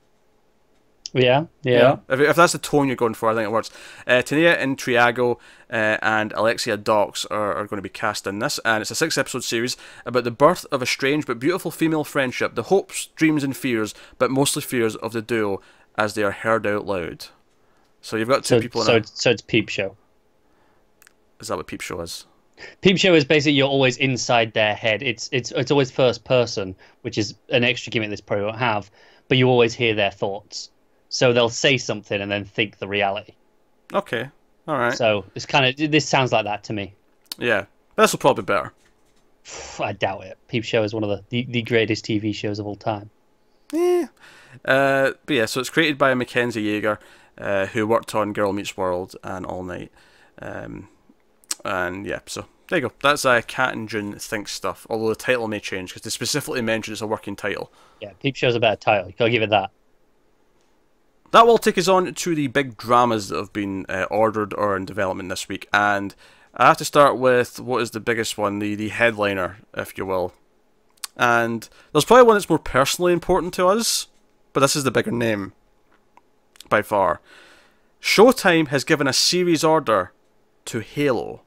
[SPEAKER 2] Yeah.
[SPEAKER 1] If that's the tone you're going for, I think it works. Tania Intriago and Alexia Dox are going to be cast in this, and it's a 6-episode series about the birth of a strange but beautiful female friendship, the hopes, dreams, and fears, but mostly fears of the duo as they are heard out loud. So you've got two people in it.
[SPEAKER 2] So it's Peep Show.
[SPEAKER 1] Is that what Peep Show is?
[SPEAKER 2] Peep Show is basically you're always inside their head. It's always first person, which is an extra gimmick this probably won't have, but you always hear their thoughts. So they'll say something and then think the reality.
[SPEAKER 1] Okay, all right.
[SPEAKER 2] So this sounds like that to me.
[SPEAKER 1] Yeah, this will probably be better.
[SPEAKER 2] I doubt it. Peep Show is one of the greatest TV shows of all time.
[SPEAKER 1] Yeah. But yeah, so it's created by Mackenzie Yeager, who worked on Girl Meets World and All Night. And yeah, so there you go. That's Kat and June Think Stuff, although the title may change because they specifically mentioned it's a working title.
[SPEAKER 2] Yeah, Peep Show's a better title. You gotta give it that.
[SPEAKER 1] That will take us on to the big dramas that have been ordered or in development this week, and I have to start with what is the biggest one, the headliner, if you will. And there's probably one that's more personally important to us, but this is the bigger name, by far. Showtime has given a series order to Halo.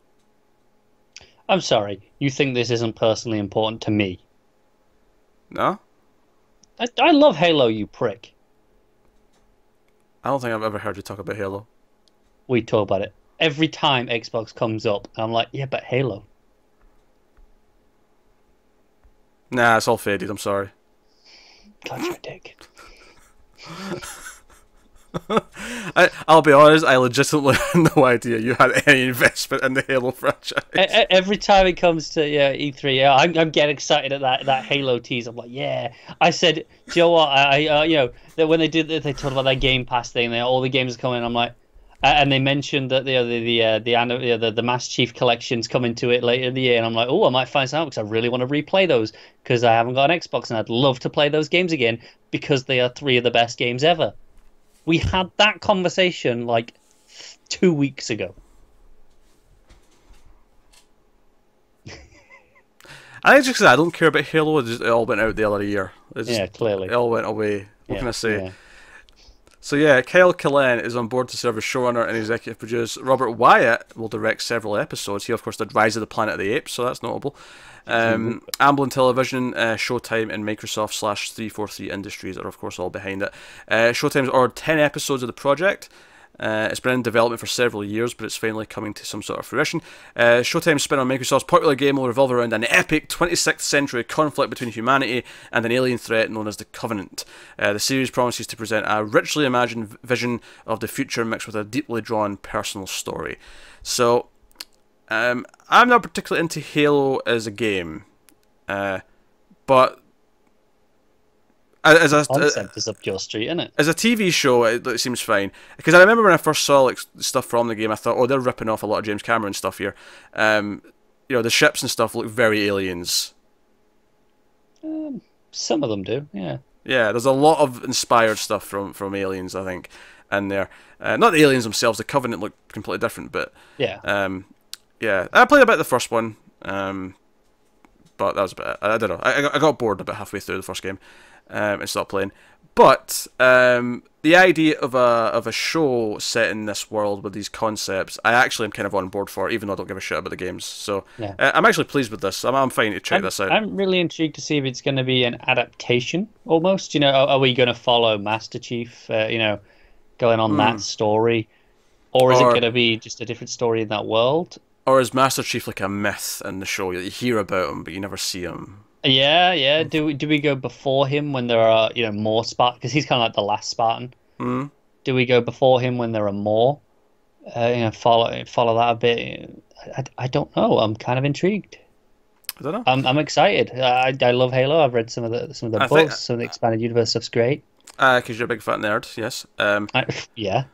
[SPEAKER 2] I'm sorry, you think this isn't personally important to me?
[SPEAKER 1] No?
[SPEAKER 2] I love Halo, you prick.
[SPEAKER 1] I don't think I've ever heard you talk about Halo.
[SPEAKER 2] We talk about it every time Xbox comes up. I'm like, yeah, but Halo.
[SPEAKER 1] Nah, it's all faded. I'm sorry.
[SPEAKER 2] God, you're a dick.
[SPEAKER 1] I'll be honest, I legitimately had no idea you had any investment in the Halo franchise.
[SPEAKER 2] Every time it comes to E3, I'm getting excited at that Halo tease. I'm like, yeah. I said, do you know what? That when they talked about that Game Pass thing, all the games are coming. I'm like, And they mentioned that the Master Chief collection's coming to it later in the year, and I'm like, oh, I might find some out because I really want to replay those because I haven't got an Xbox, and I'd love to play those games again because they are 3 of the best games ever. We had that conversation like 2 weeks ago.
[SPEAKER 1] I think it's just because I don't care about Halo. It all went out the other year.
[SPEAKER 2] Yeah, clearly.
[SPEAKER 1] It all went away. What can I say?
[SPEAKER 2] Yeah.
[SPEAKER 1] So yeah, Kyle Killen is on board to serve as showrunner and executive producer. Robert Wyatt will direct several episodes. He, of course, did Rise of the Planet of the Apes, so that's notable. Amblin Television, Showtime, and Microsoft/343 Industries are, of course, all behind it. Showtime's ordered 10 episodes of the project. It's been in development for several years, but it's finally coming to some sort of fruition. Showtime's spin on Microsoft's popular game will revolve around an epic 26th century conflict between humanity and an alien threat known as the Covenant. The series promises to present a richly imagined vision of the future mixed with a deeply drawn personal story. So, I'm not particularly into Halo as a game, but as a
[SPEAKER 2] concept is up your street, isn't it?
[SPEAKER 1] As a TV show, it seems fine. Because I remember when I first saw like stuff from the game, I thought, oh, they're ripping off a lot of James Cameron stuff here. You know, the ships and stuff look very Aliens.
[SPEAKER 2] Some of them do, yeah.
[SPEAKER 1] Yeah, there's a lot of inspired stuff from Aliens, I think, in there. Not the aliens themselves, the Covenant look completely different, but
[SPEAKER 2] yeah.
[SPEAKER 1] Yeah, I played a bit of the first one, but that was a bit. I don't know. I got bored about halfway through the first game. And stopped playing. But the idea of a show set in this world with these concepts, I actually am kind of on board for, even though I don't give a shit about the games. So
[SPEAKER 2] yeah.
[SPEAKER 1] I'm actually pleased with this. I'm fine to check this out.
[SPEAKER 2] I'm really intrigued to see if it's going to be an adaptation, almost. You know, are we going to follow Master Chief? You know, going on that story, or is it going to be just a different story in that world?
[SPEAKER 1] Or is Master Chief like a myth in the show? You hear about him, but you never see him.
[SPEAKER 2] Yeah. Do we go before him when there are more Spartans? Because he's kind of like the last Spartan.
[SPEAKER 1] Mm.
[SPEAKER 2] Do we go before him when there are more? Follow that a bit. I don't know. I'm kind of intrigued.
[SPEAKER 1] I don't know.
[SPEAKER 2] I'm excited. I love Halo. I've read some of the books. Some of the expanded universe stuff's great.
[SPEAKER 1] Because you're a big fat nerd, yes.
[SPEAKER 2] Yeah.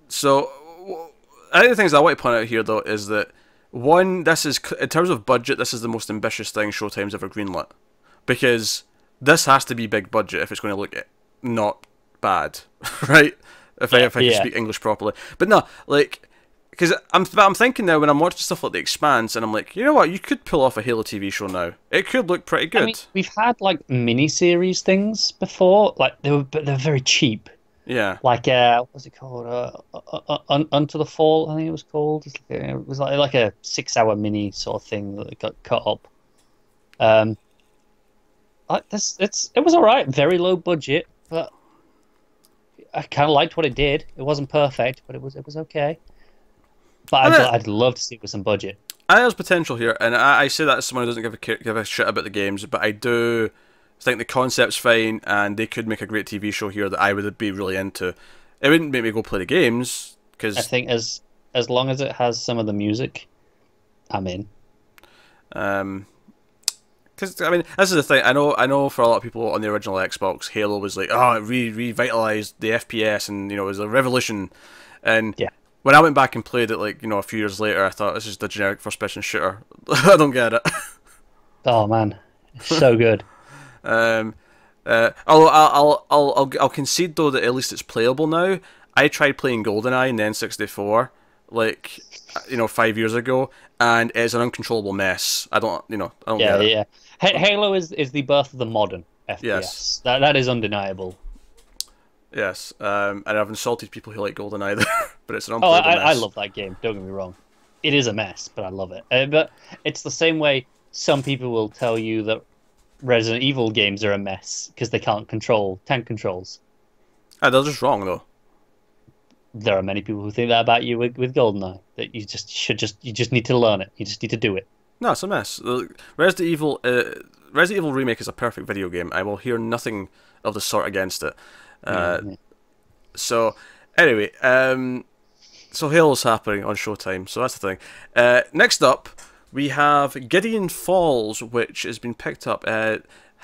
[SPEAKER 1] So, I think the things I want to point out here though is that. One, this is, in terms of budget, this is the most ambitious thing Showtime's ever greenlit. Because this has to be big budget if it's going to look not bad, right? If I can speak English properly. But no, like, because I'm thinking now when I'm watching stuff like The Expanse, and I'm like, you know what, you could pull off a Halo TV show now. It could look pretty good.
[SPEAKER 2] I mean, we've had, like, mini-series things before, like, they're very cheap.
[SPEAKER 1] Yeah.
[SPEAKER 2] Like, what was it called? Unto the Fall, I think it was called. It was like a 6-hour mini sort of thing that got cut up. It was all right. Very low budget, but I kind of liked what it did. It wasn't perfect, but it was okay. But I'd love to see it with some budget.
[SPEAKER 1] I think there's potential here, and I say that as someone who doesn't give a shit about the games, but I do think the concept's fine, and they could make a great TV show here that I would be really into. It wouldn't make me go play the games, because
[SPEAKER 2] I think as long as it has some of the music, I'm in.
[SPEAKER 1] Because I mean, this is the thing. I know for a lot of people on the original Xbox, Halo was like, oh, it revitalized the FPS, and it was a revolution. And when I went back and played it, like a few years later, I thought this is the generic first-person shooter. I don't get it.
[SPEAKER 2] Oh man, so good.
[SPEAKER 1] Although I'll concede though that at least it's playable now. I tried playing GoldenEye in the N64 like 5 years ago, and it's an uncontrollable mess. I don't get it.
[SPEAKER 2] Halo is the birth of the modern FPS.
[SPEAKER 1] Yes.
[SPEAKER 2] That is undeniable.
[SPEAKER 1] Yes, and I've insulted people who like GoldenEye there, but it's an unplayable mess.
[SPEAKER 2] I love that game. Don't get me wrong, it is a mess, but I love it. But it's the same way some people will tell you that Resident Evil games are a mess because they can't control tank controls.
[SPEAKER 1] They're just wrong though.
[SPEAKER 2] There are many people who think that about you with GoldenEye. That you just need to learn it. You just need to do it.
[SPEAKER 1] No, it's a mess. Resident Evil Remake is a perfect video game. I will hear nothing of the sort against it. So anyway, so Halo's happening on Showtime. So that's the thing. Next up, we have Gideon Falls, which has been picked up.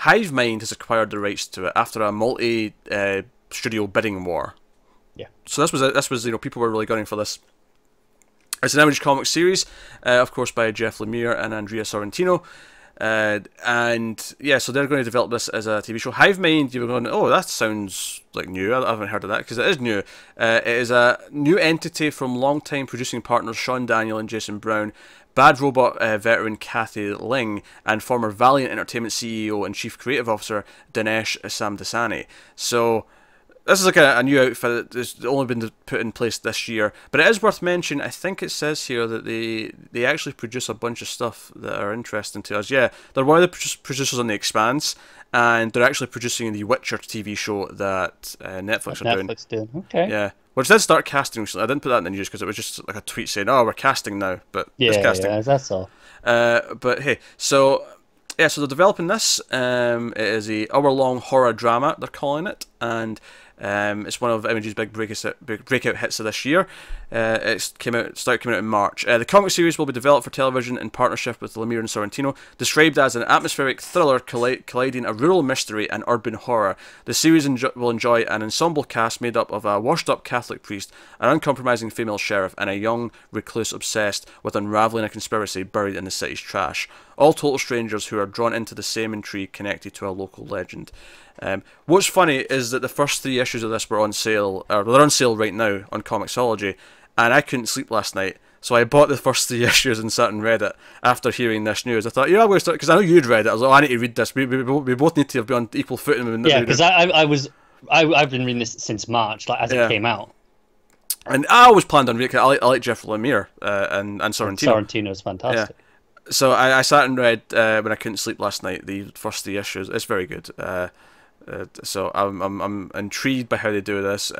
[SPEAKER 1] Hivemind has acquired the rights to it after a multi-studio bidding war.
[SPEAKER 2] Yeah.
[SPEAKER 1] So this was people were really gunning for this. It's an Image Comics series, of course, by Jeff Lemire and Andrea Sorrentino. And yeah, so they're going to develop this as a TV show. Hive Mind, you were going, oh, that sounds like new. I haven't heard of that, because it is new. It is a new entity from long-time producing partners Sean Daniel and Jason Brown, Bad Robot veteran Kathy Ling, and former Valiant Entertainment CEO and Chief Creative Officer Dinesh Samdasani. So this is like a new outfit that's only been put in place this year, but it is worth mentioning. I think it says here that they actually produce a bunch of stuff that are interesting to us. Yeah, they're one of the producers on The Expanse, and they're actually producing the Witcher TV show that Netflix are doing.
[SPEAKER 2] Okay.
[SPEAKER 1] Yeah, which did start casting recently. I didn't put that in the news because it was just like a tweet saying, "Oh, we're casting now," but it's casting.
[SPEAKER 2] Yeah, that's all.
[SPEAKER 1] But hey, so yeah, so they're developing this. It is a hour-long horror drama, they're calling it, and it's one of Image's big breakout hits of this year. Started coming out in March. The comic series will be developed for television in partnership with Lemire and Sorrentino, described as an atmospheric thriller colliding a rural mystery and urban horror. The series will enjoy an ensemble cast made up of a washed-up Catholic priest, an uncompromising female sheriff, and a young recluse obsessed with unraveling a conspiracy buried in the city's trash. All total strangers who are drawn into the same intrigue connected to a local legend. What's funny is that the first 3 issues of this were on sale, or they're on sale right now on Comixology, and I couldn't sleep last night, so I bought the first 3 issues and sat and read it after hearing this news. I thought, I'm going to start, because I know you'd read it. I was like, I need to read this. We both need to be on equal footing.
[SPEAKER 2] Yeah, because I've been reading this since March, like as it came out. And
[SPEAKER 1] I always planned on reading it. I like Jeff Lemire and Sorrentino.
[SPEAKER 2] Sorrentino's fantastic.
[SPEAKER 1] Yeah. So I sat and read, when I couldn't sleep last night, the first 3 issues. It's very good. So I'm intrigued by how they do this.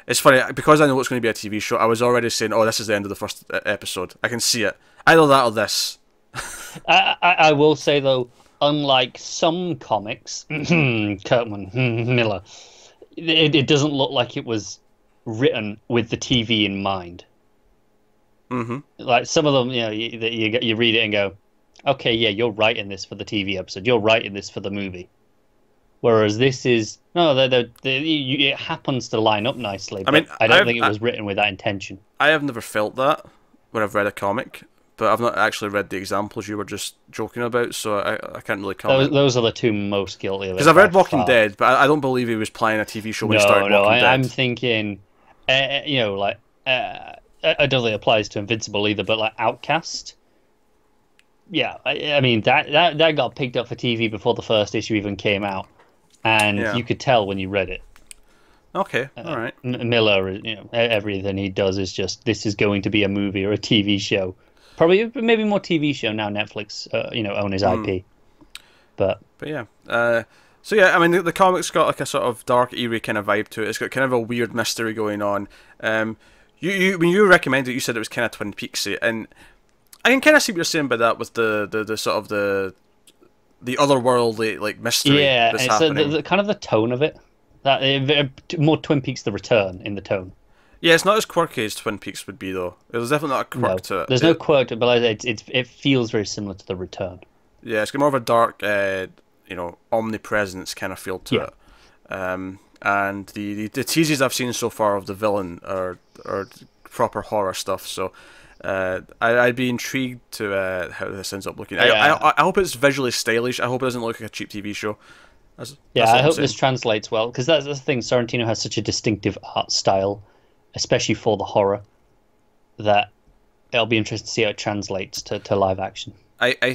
[SPEAKER 1] It's funny, because I know it's going to be a TV show, I was already saying, oh, this is the end of the first episode. I can see it. Either that or this.
[SPEAKER 2] I will say, though, unlike some comics, Kirkman, Miller, it doesn't look like it was written with the TV in mind.
[SPEAKER 1] Mm-hmm.
[SPEAKER 2] Like some of them, you read it and go, okay, yeah, you're writing this for the TV episode. You're writing this for the movie. Whereas this is it happens to line up nicely. But I don't think it was written with that intention.
[SPEAKER 1] I have never felt that when I've read a comic, but I've not actually read the examples you were just joking about, so I can't really comment.
[SPEAKER 2] Those are the 2 most guilty of it.
[SPEAKER 1] Because I've read Walking Dead, but I don't believe he was playing a TV show when he started Walking Dead.
[SPEAKER 2] I'm thinking, I don't think it applies to Invincible either, but like Outcast. Yeah, I mean that got picked up for TV before the first issue even came out. And you could tell when you read it.
[SPEAKER 1] Okay, all right.
[SPEAKER 2] Miller, everything he does is just, this is going to be a movie or a TV show. Probably, maybe more TV show now. Netflix, own his IP. But
[SPEAKER 1] yeah. So yeah, I mean, the comic's got like a sort of dark, eerie kind of vibe to it. It's got kind of a weird mystery going on. When you recommended it, you said it was kind of Twin Peaksy, and I can kind of see what you're saying by that with the sort of the otherworldly like mystery that's happening.
[SPEAKER 2] The kind of the tone of it, more Twin Peaks: The Return in the tone.
[SPEAKER 1] Yeah, it's not as quirky as Twin Peaks would be, though. There's definitely not a quirk to it.
[SPEAKER 2] There's no quirk to it, but it feels very similar to The Return.
[SPEAKER 1] Yeah, it's got more of a dark, omnipresence kind of feel to it. And the teases I've seen so far of the villain are proper horror stuff. So. I'd be intrigued to how this ends up looking. I hope it's visually stylish. I hope it doesn't look like a cheap TV show.
[SPEAKER 2] I hope this translates well, because that's the thing. Sorrentino has such a distinctive art style, especially for the horror, that it'll be interesting to see how it translates to live action.
[SPEAKER 1] I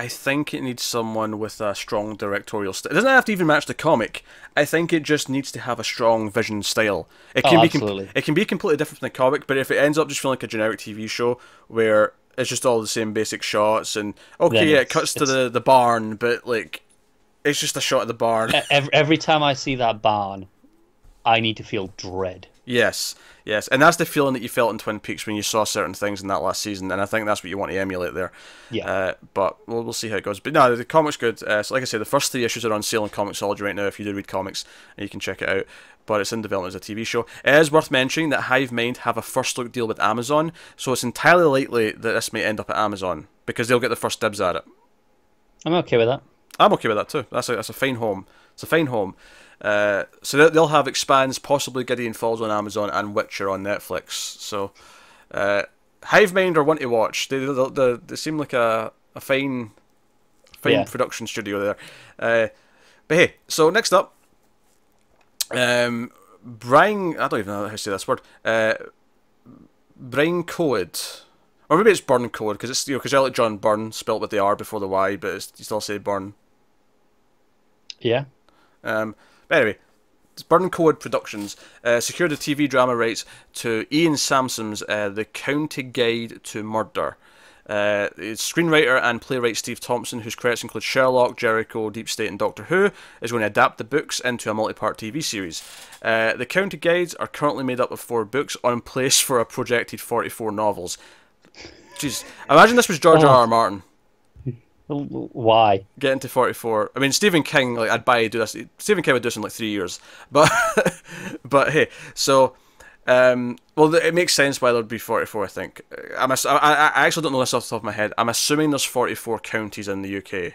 [SPEAKER 1] think it needs someone with a strong directorial style. It doesn't have to even match the comic. I think it just needs to have a strong vision style. It can it can be completely different from the comic, but if it ends up just feeling like a generic TV show where it's just all the same basic shots and it cuts to the barn, but like it's just a shot of the barn.
[SPEAKER 2] Every time I see that barn, I need to feel dread.
[SPEAKER 1] Yes, and that's the feeling that you felt in Twin Peaks when you saw certain things in that last season, and I think that's what you want to emulate there.
[SPEAKER 2] Yeah.
[SPEAKER 1] But we'll see how it goes. But no, the comic's good. So like I say, the first 3 issues are on sale on Comixology right now if you do read comics, and you can check it out. But it's in development as a TV show. It is worth mentioning that Hive Mind have a first look deal with Amazon, so it's entirely likely that this may end up at Amazon, because they'll get the first dibs at it.
[SPEAKER 2] I'm okay with that.
[SPEAKER 1] I'm okay with that too. That's a fine home It's a fine home. So they'll have Expanse, possibly Gideon Falls on Amazon, and Witcher on Netflix. So Hivemind are one to watch. They seem like a fine production studio there. But hey, so next up, Brian, I don't even know how to say this word. Brian Code. Or maybe it's Burn Code, because it's, because I like John Byrne, spelt with the R before the Y, but you still say Burn.
[SPEAKER 2] Yeah.
[SPEAKER 1] But anyway, it's Burn Code Productions secured the TV drama rights to Ian Samson's The County Guide to Murder. It's screenwriter and playwright Steve Thompson, whose credits include Sherlock, Jericho, Deep State, and Doctor Who, is going to adapt the books into a multi-part TV series. The County Guides are currently made up of 4 books, on place for a projected 44 novels. Jeez, imagine this was George R.R. Martin.
[SPEAKER 2] Why?
[SPEAKER 1] Getting to 44. I mean, Stephen King, like, I'd buy do this. Stephen King would do this in like 3 years. But hey, so well, it makes sense why there'd be 44. I think. I actually don't know this off the top of my head. I'm assuming there's 44 counties in the UK.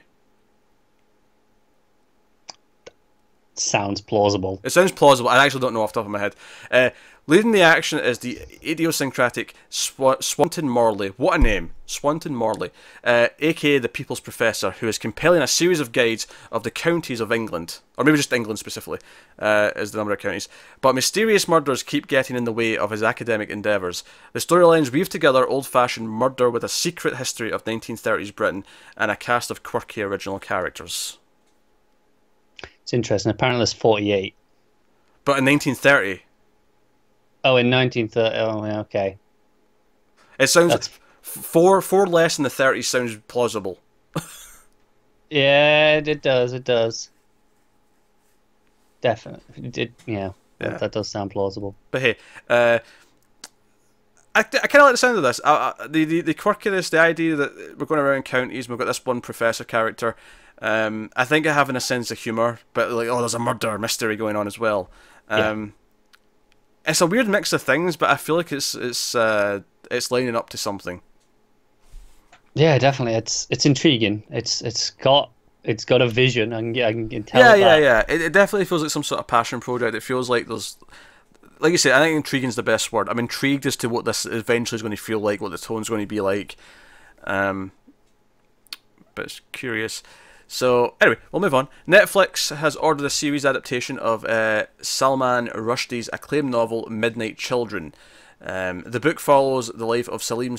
[SPEAKER 2] Sounds plausible.
[SPEAKER 1] It sounds plausible. I actually don't know off the top of my head. Leading the action is the idiosyncratic Swanton Morley. What a name. Swanton Morley. A.k.a. the People's Professor, who is compiling a series of guides of the counties of England. Or maybe just England specifically, is the number of counties. But mysterious murders keep getting in the way of his academic endeavours. The storylines weave together old-fashioned murder with a secret history of 1930s Britain and a cast of quirky original characters.
[SPEAKER 2] It's interesting. Apparently there's 48.
[SPEAKER 1] But in 1930...
[SPEAKER 2] Oh, in 1930. Oh, yeah, okay.
[SPEAKER 1] It sounds four less in the 30s sounds plausible.
[SPEAKER 2] Yeah, it does. It does. Definitely. Yeah. That does sound plausible.
[SPEAKER 1] But hey, I kind of like the sound of this. The quirkiness, the idea that we're going around counties, and we've got this one professor character. I think having a sense of humour, but like, there's a murder mystery going on as well. It's a weird mix of things, but I feel like it's lining up to something. Yeah,
[SPEAKER 2] definitely. It's intriguing. It's got a vision. I can tell.
[SPEAKER 1] Yeah. It definitely feels like some sort of passion project. It feels like there's, like you said, I think intriguing is the best word. I'm intrigued as to what this eventually is going to feel like, what the tone's going to be like. But it's curious. So, anyway, we'll move on. Netflix has ordered a series adaptation of Salman Rushdie's acclaimed novel, Midnight Children. The book follows the life of Salim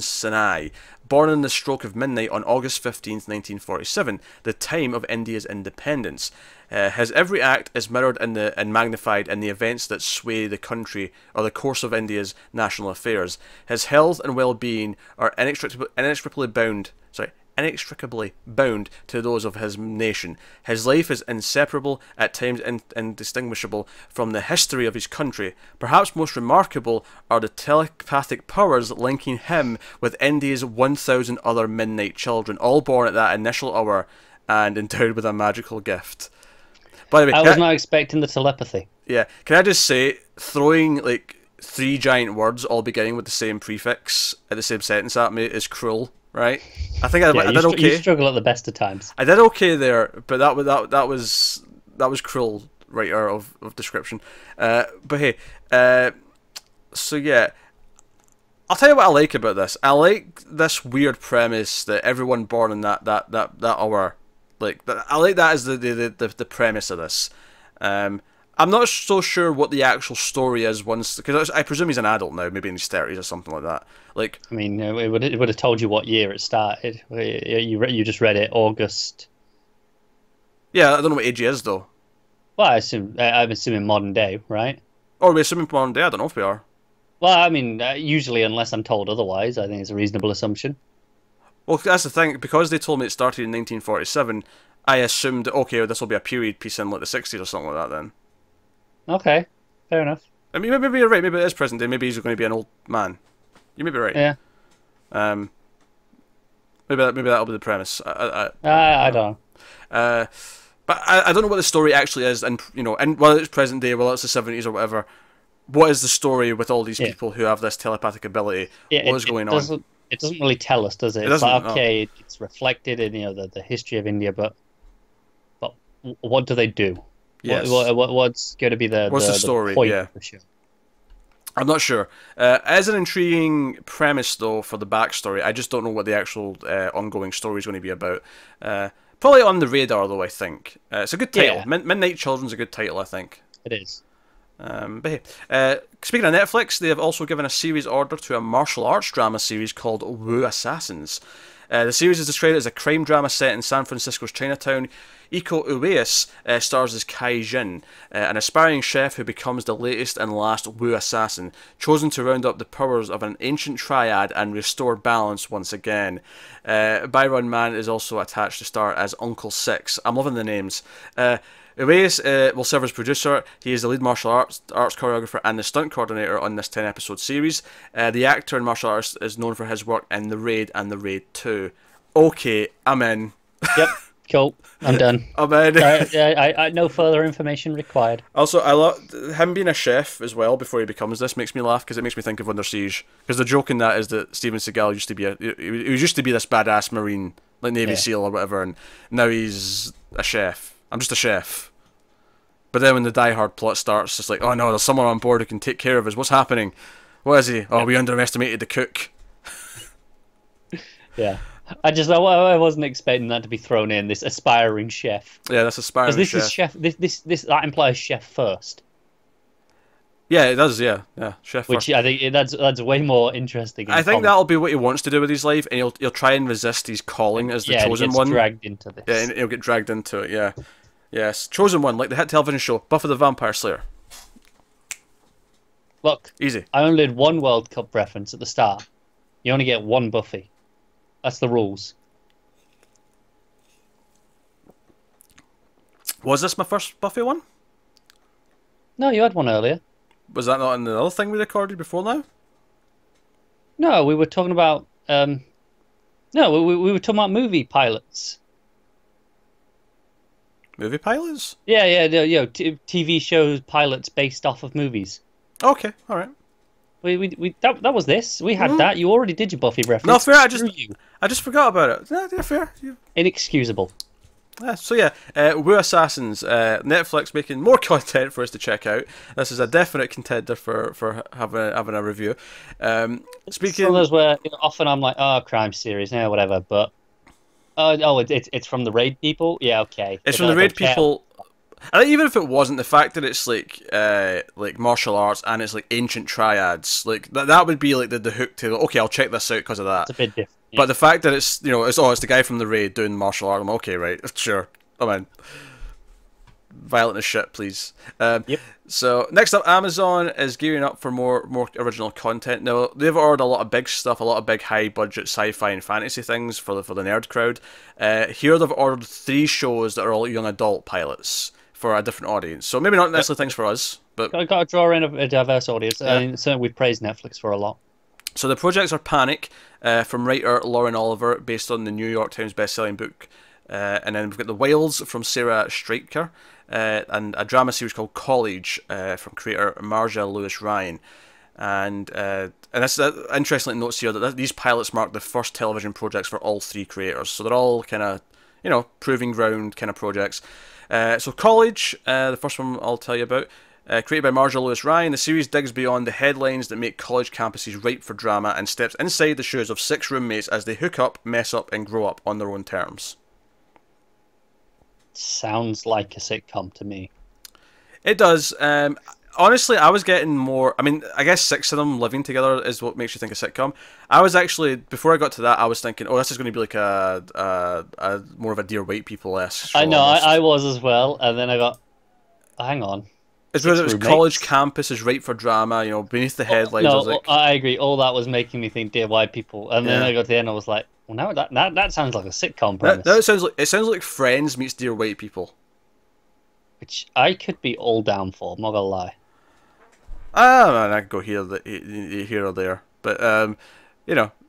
[SPEAKER 1] Sinai, born in the stroke of midnight on August 15th, 1947, the time of India's independence. His every act is mirrored and magnified in the events that sway the country or the course of India's national affairs. His health and well-being are inextricably bound to those of his nation. His life is inseparable, at times indistinguishable, from the history of his country. Perhaps most remarkable are the telepathic powers linking him with India's 1,000 other midnight children, all born at that initial hour and endowed with a magical gift. By the way,
[SPEAKER 2] I was not expecting the telepathy.
[SPEAKER 1] Yeah, can I just say, throwing like 3 giant words all beginning with the same prefix at the same sentence at me is cruel. Right, I think I did okay.
[SPEAKER 2] You struggle at the best of times.
[SPEAKER 1] I did okay there, but that was cruel, writer of description. But hey, so yeah, I'll tell you what I like about this. I like this weird premise that everyone born in that hour, like I like that as the premise of this. I'm not so sure what the actual story is because I presume he's an adult now, maybe in his 30s or something like that. Like,
[SPEAKER 2] I mean, it would have told you what year it started. You just read it August.
[SPEAKER 1] Yeah, I don't know what age he is though.
[SPEAKER 2] Well, I'm assuming modern day, right?
[SPEAKER 1] Or we're assuming modern day. I don't know if we are.
[SPEAKER 2] Well, I mean, usually, unless I'm told otherwise, I think it's a reasonable assumption.
[SPEAKER 1] Well, that's the thing. Because they told me it started in 1947, I assumed, okay, this will be a period piece in like the 60s or something like that then.
[SPEAKER 2] Okay, fair enough.
[SPEAKER 1] I mean, maybe you're right. Maybe it is present day. Maybe he's going to be an old man. You may be right.
[SPEAKER 2] Yeah.
[SPEAKER 1] Maybe that'll be the premise.
[SPEAKER 2] I don't know.
[SPEAKER 1] But I don't know what the story actually is, and and whether it's present day, whether it's the 70s or whatever. What is the story with all these people who have this telepathic ability? What is going on?
[SPEAKER 2] It doesn't really tell us, does it? It's like, okay, it's reflected in the history of India, but what do they do?
[SPEAKER 1] Yes.
[SPEAKER 2] What's going to be
[SPEAKER 1] What's the story?
[SPEAKER 2] point
[SPEAKER 1] Yeah.
[SPEAKER 2] of the show?
[SPEAKER 1] I'm not sure. As an intriguing premise, though, for the backstory, I just don't know what the actual ongoing story is going to be about. Probably on the radar, though, I think. It's a good title.
[SPEAKER 2] Yeah.
[SPEAKER 1] Midnight Children's a good title, I think.
[SPEAKER 2] It is.
[SPEAKER 1] But hey, speaking of Netflix, they have also given a series order to a martial arts drama series called Wu Assassins. The series is described as a crime drama set in San Francisco's Chinatown. Iko Uwais stars as Kai Jin, an aspiring chef who becomes the latest and last Wu assassin, chosen to round up the powers of an ancient triad and restore balance once again. Byron Mann is also attached to star as Uncle Six. I'm loving the names. Uwais will serve as producer. He is the lead martial arts choreographer and the stunt coordinator on this 10-episode series. The actor and martial artist is known for his work in The Raid and The Raid 2. Okay, I'm in.
[SPEAKER 2] Yep, cool. I'm done.
[SPEAKER 1] I'm in.
[SPEAKER 2] I no further information required.
[SPEAKER 1] Also, I love him being a chef as well before he becomes this. Makes me laugh because it makes me think of Under Siege. Because the joke in that is that Steven Seagal used to be he used to be this badass Marine, like Navy SEAL or whatever, and now he's a chef. I'm just a chef. But then when the Die Hard plot starts, it's like, oh no, there's someone on board who can take care of us. What's happening? What is he? Oh, we underestimated the cook.
[SPEAKER 2] Yeah. I wasn't expecting that to be thrown in, this aspiring chef.
[SPEAKER 1] Yeah, that's aspiring chef.
[SPEAKER 2] Is chef. This that implies chef first.
[SPEAKER 1] Yeah, it does. Yeah, chef first.
[SPEAKER 2] Which I think that's way more interesting.
[SPEAKER 1] I think that'll be what he wants to do with his life, and he'll try and resist his calling as the chosen one.
[SPEAKER 2] Dragged into this.
[SPEAKER 1] Yeah, and he'll get dragged into it. Yeah, yes, chosen one, like the hit television show Buffy the Vampire Slayer.
[SPEAKER 2] Look,
[SPEAKER 1] easy.
[SPEAKER 2] I only did one World Cup reference at the start. You only get one Buffy. That's the rules.
[SPEAKER 1] Was this my first Buffy one?
[SPEAKER 2] No, you had one earlier.
[SPEAKER 1] Was that not in the other thing we recorded before now?
[SPEAKER 2] No, we were talking about... No, we were talking about movie pilots.
[SPEAKER 1] Movie pilots?
[SPEAKER 2] Yeah, TV shows pilots based off of movies.
[SPEAKER 1] Okay, alright.
[SPEAKER 2] That was this. We had that. You already did your Buffy reference.
[SPEAKER 1] No, fair. I just forgot about it. Yeah, fair.
[SPEAKER 2] Inexcusable.
[SPEAKER 1] So yeah, Wu Assassins. Netflix making more content for us to check out. This is a definite contender for having a review. Speaking
[SPEAKER 2] of those where often I'm like, oh, crime series, yeah, whatever. But it's from the Raid people. Yeah, okay.
[SPEAKER 1] It's from the Raid people. I think even if it wasn't, the fact that it's like martial arts and it's like ancient triads, like that would be like the hook to, okay, I'll check this out because of that.
[SPEAKER 2] It's a bit different. Yeah.
[SPEAKER 1] But the fact that it's it's the guy from the Raid doing martial art, I'm okay, right, sure, I'm in. Violent as shit, please.
[SPEAKER 2] Yep.
[SPEAKER 1] So next up, Amazon is gearing up for more original content. Now they've ordered a lot of big stuff, a lot of big high budget sci-fi and fantasy things for the nerd crowd. Here they've ordered 3 shows that are all young adult pilots for a different audience. So maybe not necessarily things for us, but
[SPEAKER 2] I've got to draw in a diverse audience. Yeah. I mean, certainly we've praised Netflix for a lot.
[SPEAKER 1] So the projects are Panic, from writer Lauren Oliver, based on the New York Times best-selling book. And then we've got The Whales from Sarah Stryker, and a drama series called College from creator Marja Lewis Ryan. And this interestingly notes here that these pilots mark the first television projects for all 3 creators. So they're all kind of, proving ground kind of projects. So College, the first one I'll tell you about, created by Marja Lewis Ryan, the series digs beyond the headlines that make college campuses ripe for drama and steps inside the shoes of 6 roommates as they hook up, mess up, and grow up on their own terms.
[SPEAKER 2] Sounds like a sitcom to me.
[SPEAKER 1] It does. Honestly, I was getting more... I mean, I guess 6 of them living together is what makes you think a sitcom. I was actually... Before I got to that, I was thinking, this is going to be like a more of a Dear White People-esque show.
[SPEAKER 2] I know, I was as well, and then I got... Hang on.
[SPEAKER 1] It's because it was college campus is right for drama, beneath the headlines.
[SPEAKER 2] No,
[SPEAKER 1] I was like,
[SPEAKER 2] I agree. All that was making me think Dear White People, and then I got to the end, I was like, well, now that sounds like a sitcom premise.
[SPEAKER 1] That sounds like Friends meets Dear White People.
[SPEAKER 2] Which I could be all down for, I'm not gonna lie.
[SPEAKER 1] I could go here or there, but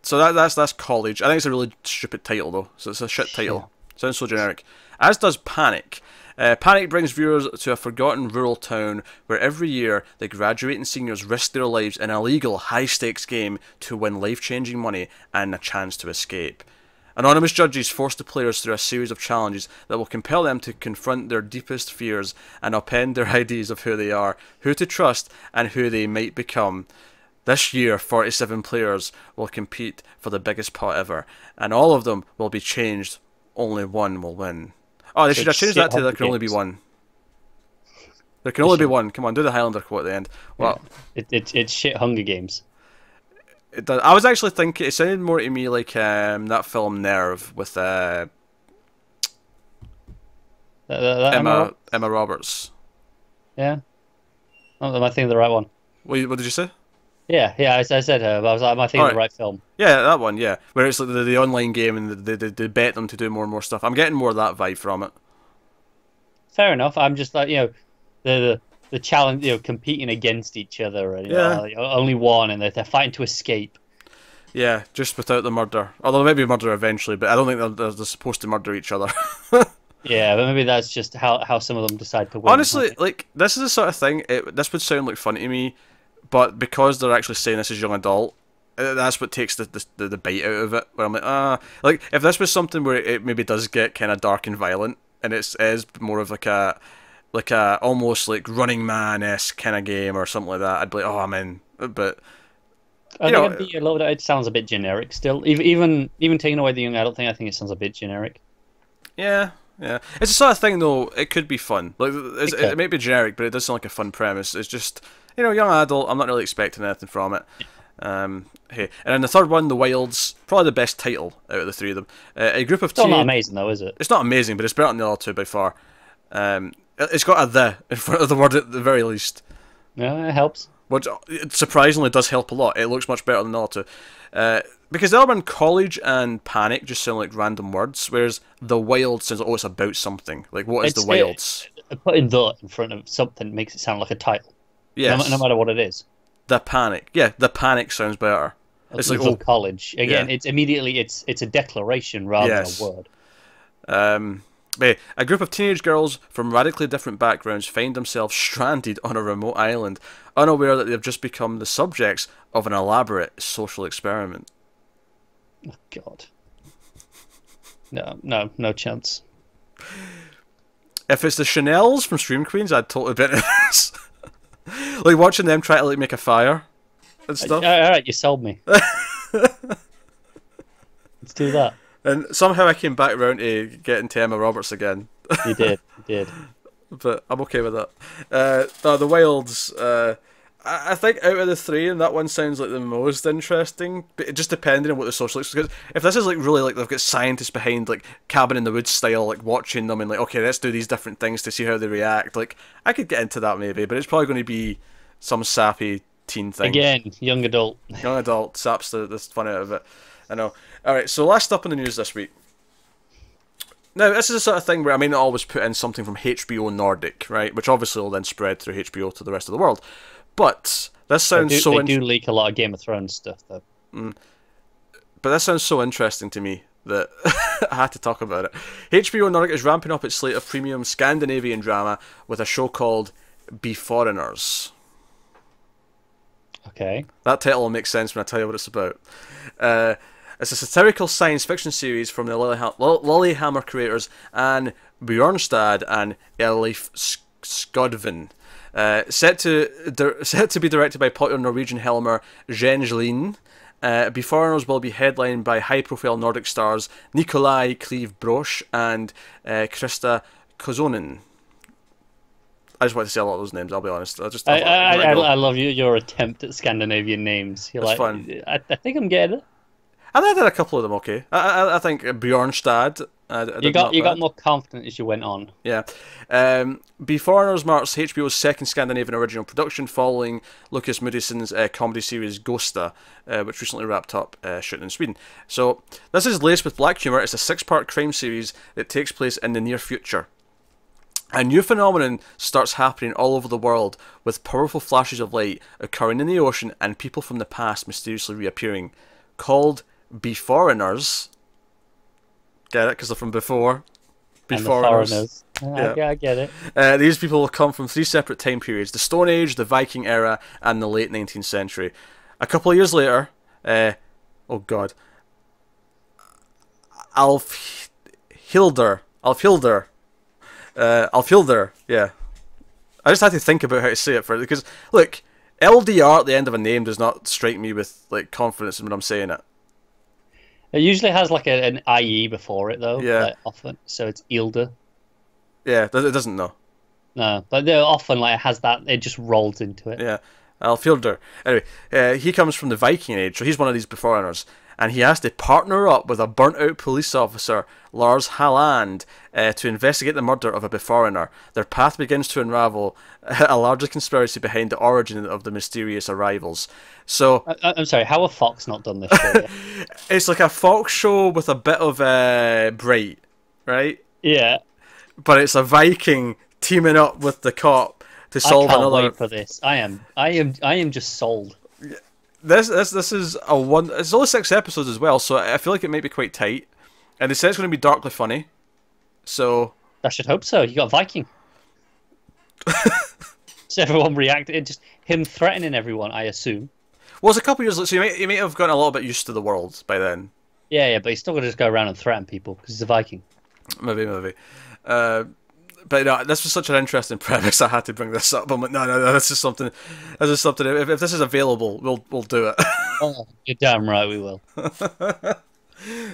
[SPEAKER 1] so that's College. I think it's a really stupid title though. So it's a shit title. Sounds so generic. As does Panic. Panic brings viewers to a forgotten rural town where every year the graduating seniors risk their lives in a illegal high-stakes game to win life-changing money and a chance to escape. Anonymous judges force the players through a series of challenges that will compel them to confront their deepest fears and upend their ideas of who they are, who to trust, and who they might become. This year, 47 players will compete for the biggest pot ever, and all of them will be changed. Only one will win. Oh, they should have changed that to there can only be one. There can only be one. Come on, do the Highlander quote at the end. Well,
[SPEAKER 2] it's shit Hunger Games.
[SPEAKER 1] It does. I was actually thinking it sounded more to me like that film Nerve with Emma Roberts.
[SPEAKER 2] Yeah. Oh, am I thinking of the right one?
[SPEAKER 1] What did you say?
[SPEAKER 2] Yeah, I said her, but I was like, am I thinking of the right film?
[SPEAKER 1] Yeah, that one, yeah. Where it's like the online game and they bet them to do more and more stuff. I'm getting more of that vibe from it.
[SPEAKER 2] Fair enough. I'm just like, the challenge, competing against each other, and only one, and they're fighting to escape.
[SPEAKER 1] Yeah, just without the murder. Although maybe murder eventually, but I don't think they're supposed to murder each other.
[SPEAKER 2] Yeah, but maybe that's just how some of them decide to win.
[SPEAKER 1] Honestly, like, this is the sort of thing, this would sound like fun to me, but because they're actually saying this is young adult, that's what takes the bite out of it. Where I'm like if this was something where it maybe does get kind of dark and violent, and it is more of like a almost like Running Man-esque kind of game or something like that, I'd be like, oh, I'm in. But
[SPEAKER 2] I think it'd be a little. It sounds a bit generic still. Even taking away the young adult thing, I think it sounds a bit generic.
[SPEAKER 1] Yeah. Yeah, it's the sort of thing though. It could be fun. Like it may be generic, but it does sound like a fun premise. It's just young adult. I'm not really expecting anything from it. Hey, and then the third one, The Wilds, probably the best title out of the three of them. A group of
[SPEAKER 2] still not amazing though, is it?
[SPEAKER 1] It's not amazing, but it's better than the other two by far. It's got a "the" in front of the word at the very least.
[SPEAKER 2] Yeah, it helps.
[SPEAKER 1] Which surprisingly does help a lot. It looks much better than the other two. Because the other one, College and Panic, just sound like random words, whereas The Wild sounds like, it's about something. Like, what is The Wilds?
[SPEAKER 2] Putting "the" in front of something makes it sound like a title.
[SPEAKER 1] Yes.
[SPEAKER 2] No matter what it is.
[SPEAKER 1] The Panic. Yeah, The Panic sounds better.
[SPEAKER 2] It's like College. Again, it's immediately, it's a declaration rather than a word.
[SPEAKER 1] A group of teenage girls from radically different backgrounds find themselves stranded on a remote island, unaware that they've just become the subjects of an elaborate social experiment.
[SPEAKER 2] Oh, God. No chance.
[SPEAKER 1] If it's the Chanels from Stream Queens, I'd totally bet it is. Like watching them try to like make a fire and stuff.
[SPEAKER 2] Alright, you sold me. Let's do that.
[SPEAKER 1] And somehow I came back around to getting to Emma Roberts again.
[SPEAKER 2] You did.
[SPEAKER 1] But I'm okay with that. The Wilds, I think out of the three, and that one sounds like the most interesting, but it just depending on what the social is. Because if this is like really like they've got scientists behind, like Cabin in the Woods style, like watching them and like, okay, let's do these different things to see how they react. Like I could get into that maybe, but it's probably going to be some sappy teen thing.
[SPEAKER 2] Again, young adult.
[SPEAKER 1] Young adult saps the fun out of it. I know. All right, so last up in the news this week. Now, this is the sort of thing where I may not always put in something from HBO Nordic, right? Which obviously will then spread through HBO to the rest of the world. But this sounds
[SPEAKER 2] They do leak a lot of Game of Thrones stuff, though.
[SPEAKER 1] But this sounds so interesting to me that I had to talk about it. HBO Nordic is ramping up its slate of premium Scandinavian drama with a show called Beforeigners.
[SPEAKER 2] Okay.
[SPEAKER 1] That title will make sense when I tell you what it's about. It's a satirical science fiction series from the Lillehammer creators Anne Bjornstad and Elif Skodvin. Set to be directed by popular Norwegian Helmer Jenslin. Beforeigners will be headlined by high-profile Nordic stars Nikolai Kleve-Broch and Krista Kosonen. I just want to say a lot of those names, I'll be honest.
[SPEAKER 2] I love your attempt at Scandinavian names. You're
[SPEAKER 1] it's
[SPEAKER 2] like,
[SPEAKER 1] fun.
[SPEAKER 2] I think I'm getting it.
[SPEAKER 1] I did a couple of them okay. I think Bjornstad.
[SPEAKER 2] You got more confident as you went on.
[SPEAKER 1] Yeah. Beforeigners marks HBO's second Scandinavian original production following Lucas Moodysson's comedy series Ghosta, which recently wrapped up shooting in Sweden. So this is laced with black humour. It's a 6-part crime series that takes place in the near future. A new phenomenon starts happening all over the world, with powerful flashes of light occurring in the ocean and people from the past mysteriously reappearing. Called Beforeigners. Get it? Because they're from before.
[SPEAKER 2] Beforeigners. I get it.
[SPEAKER 1] These people will come from 3 separate time periods: the Stone Age, the Viking era, and the late 19th century. A couple of years later, oh god, Alfhilder. Yeah. I just had to think about how to say it because look, LDR at the end of a name does not strike me with like confidence when I'm saying it.
[SPEAKER 2] It usually has like an IE before it though.
[SPEAKER 1] Yeah.
[SPEAKER 2] Like, often, so it's Ilder.
[SPEAKER 1] Yeah, it doesn't know.
[SPEAKER 2] No, but they're often like it has that. It just rolls into it.
[SPEAKER 1] Yeah, Alfhilder. Anyway, he comes from the Viking Age, so he's one of these Beforeigners, and he has to partner up with a burnt-out police officer, Lars Halland, to investigate the murder of a Beforeigner. Their path begins to unravel a larger conspiracy behind the origin of the mysterious arrivals. So,
[SPEAKER 2] I'm sorry, how have Fox not done this show yet?
[SPEAKER 1] It's like a Fox show with a bit of Bright, right?
[SPEAKER 2] Yeah.
[SPEAKER 1] But it's a Viking teaming up with the cop to solve another.
[SPEAKER 2] I can't wait for this. I am just sold.
[SPEAKER 1] This is a one. It's only 6 episodes as well, so I feel like it might be quite tight. And they say it's going to be darkly funny. So
[SPEAKER 2] I should hope so. You got Viking. So everyone reacted. Just him threatening everyone, I assume.
[SPEAKER 1] Well, it's a couple of years, so you may have gotten a little bit used to the world by then.
[SPEAKER 2] Yeah, but he's still going to just go around and threaten people because he's a Viking.
[SPEAKER 1] Maybe. But no, this was such an interesting premise. I had to bring this up. I'm like, no, this is something. This is something. If this is available, we'll do it.
[SPEAKER 2] Oh, you're damn right, we will.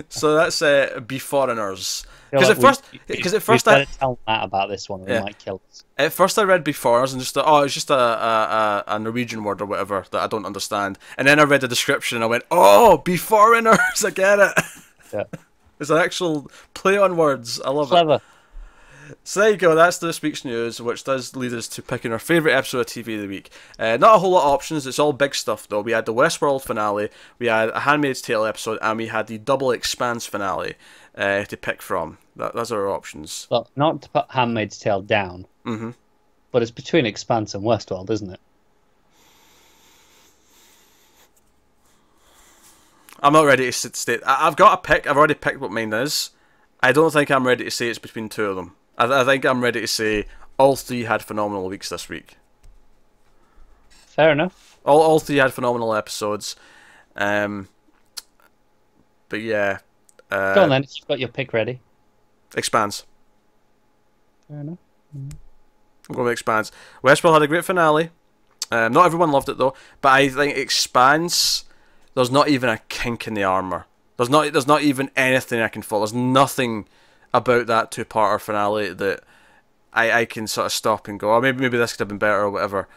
[SPEAKER 1] So that's Beforeigners.
[SPEAKER 2] Because
[SPEAKER 1] at first,
[SPEAKER 2] I tell Matt about this one. He might kill us.
[SPEAKER 1] At first, I read Beforeigners and just thought, it's just a Norwegian word or whatever that I don't understand. And then I read the description and I went, oh, Beforeigners, I get it.
[SPEAKER 2] Yeah.
[SPEAKER 1] It's an actual play on words. I love it.
[SPEAKER 2] Clever.
[SPEAKER 1] So there you go, that's this week's news, which does lead us to picking our favourite episode of TV of the week. Not a whole lot of options, it's all big stuff though. We had the Westworld finale, we had a Handmaid's Tale episode, and we had the Double Expanse finale to pick from. Those are our options.
[SPEAKER 2] Well, not to put Handmaid's Tale down, but it's between Expanse and Westworld, isn't it?
[SPEAKER 1] I'm not ready to state. I've got a pick, I've already picked what mine is. I don't think I'm ready to say it's between 2 of them. I think I'm ready to say all 3 had phenomenal weeks this week.
[SPEAKER 2] Fair enough.
[SPEAKER 1] All 3 had phenomenal episodes. But yeah.
[SPEAKER 2] Go on then, if you've got your pick ready.
[SPEAKER 1] Expanse.
[SPEAKER 2] Fair enough.
[SPEAKER 1] I'm going with Expanse. Westworld had a great finale. Not everyone loved it though, but I think Expanse, there's not even a kink in the armour. There's not even anything I can follow. There's nothing about that 2-parter finale that I can sort of stop and go, oh, maybe this could have been better or whatever.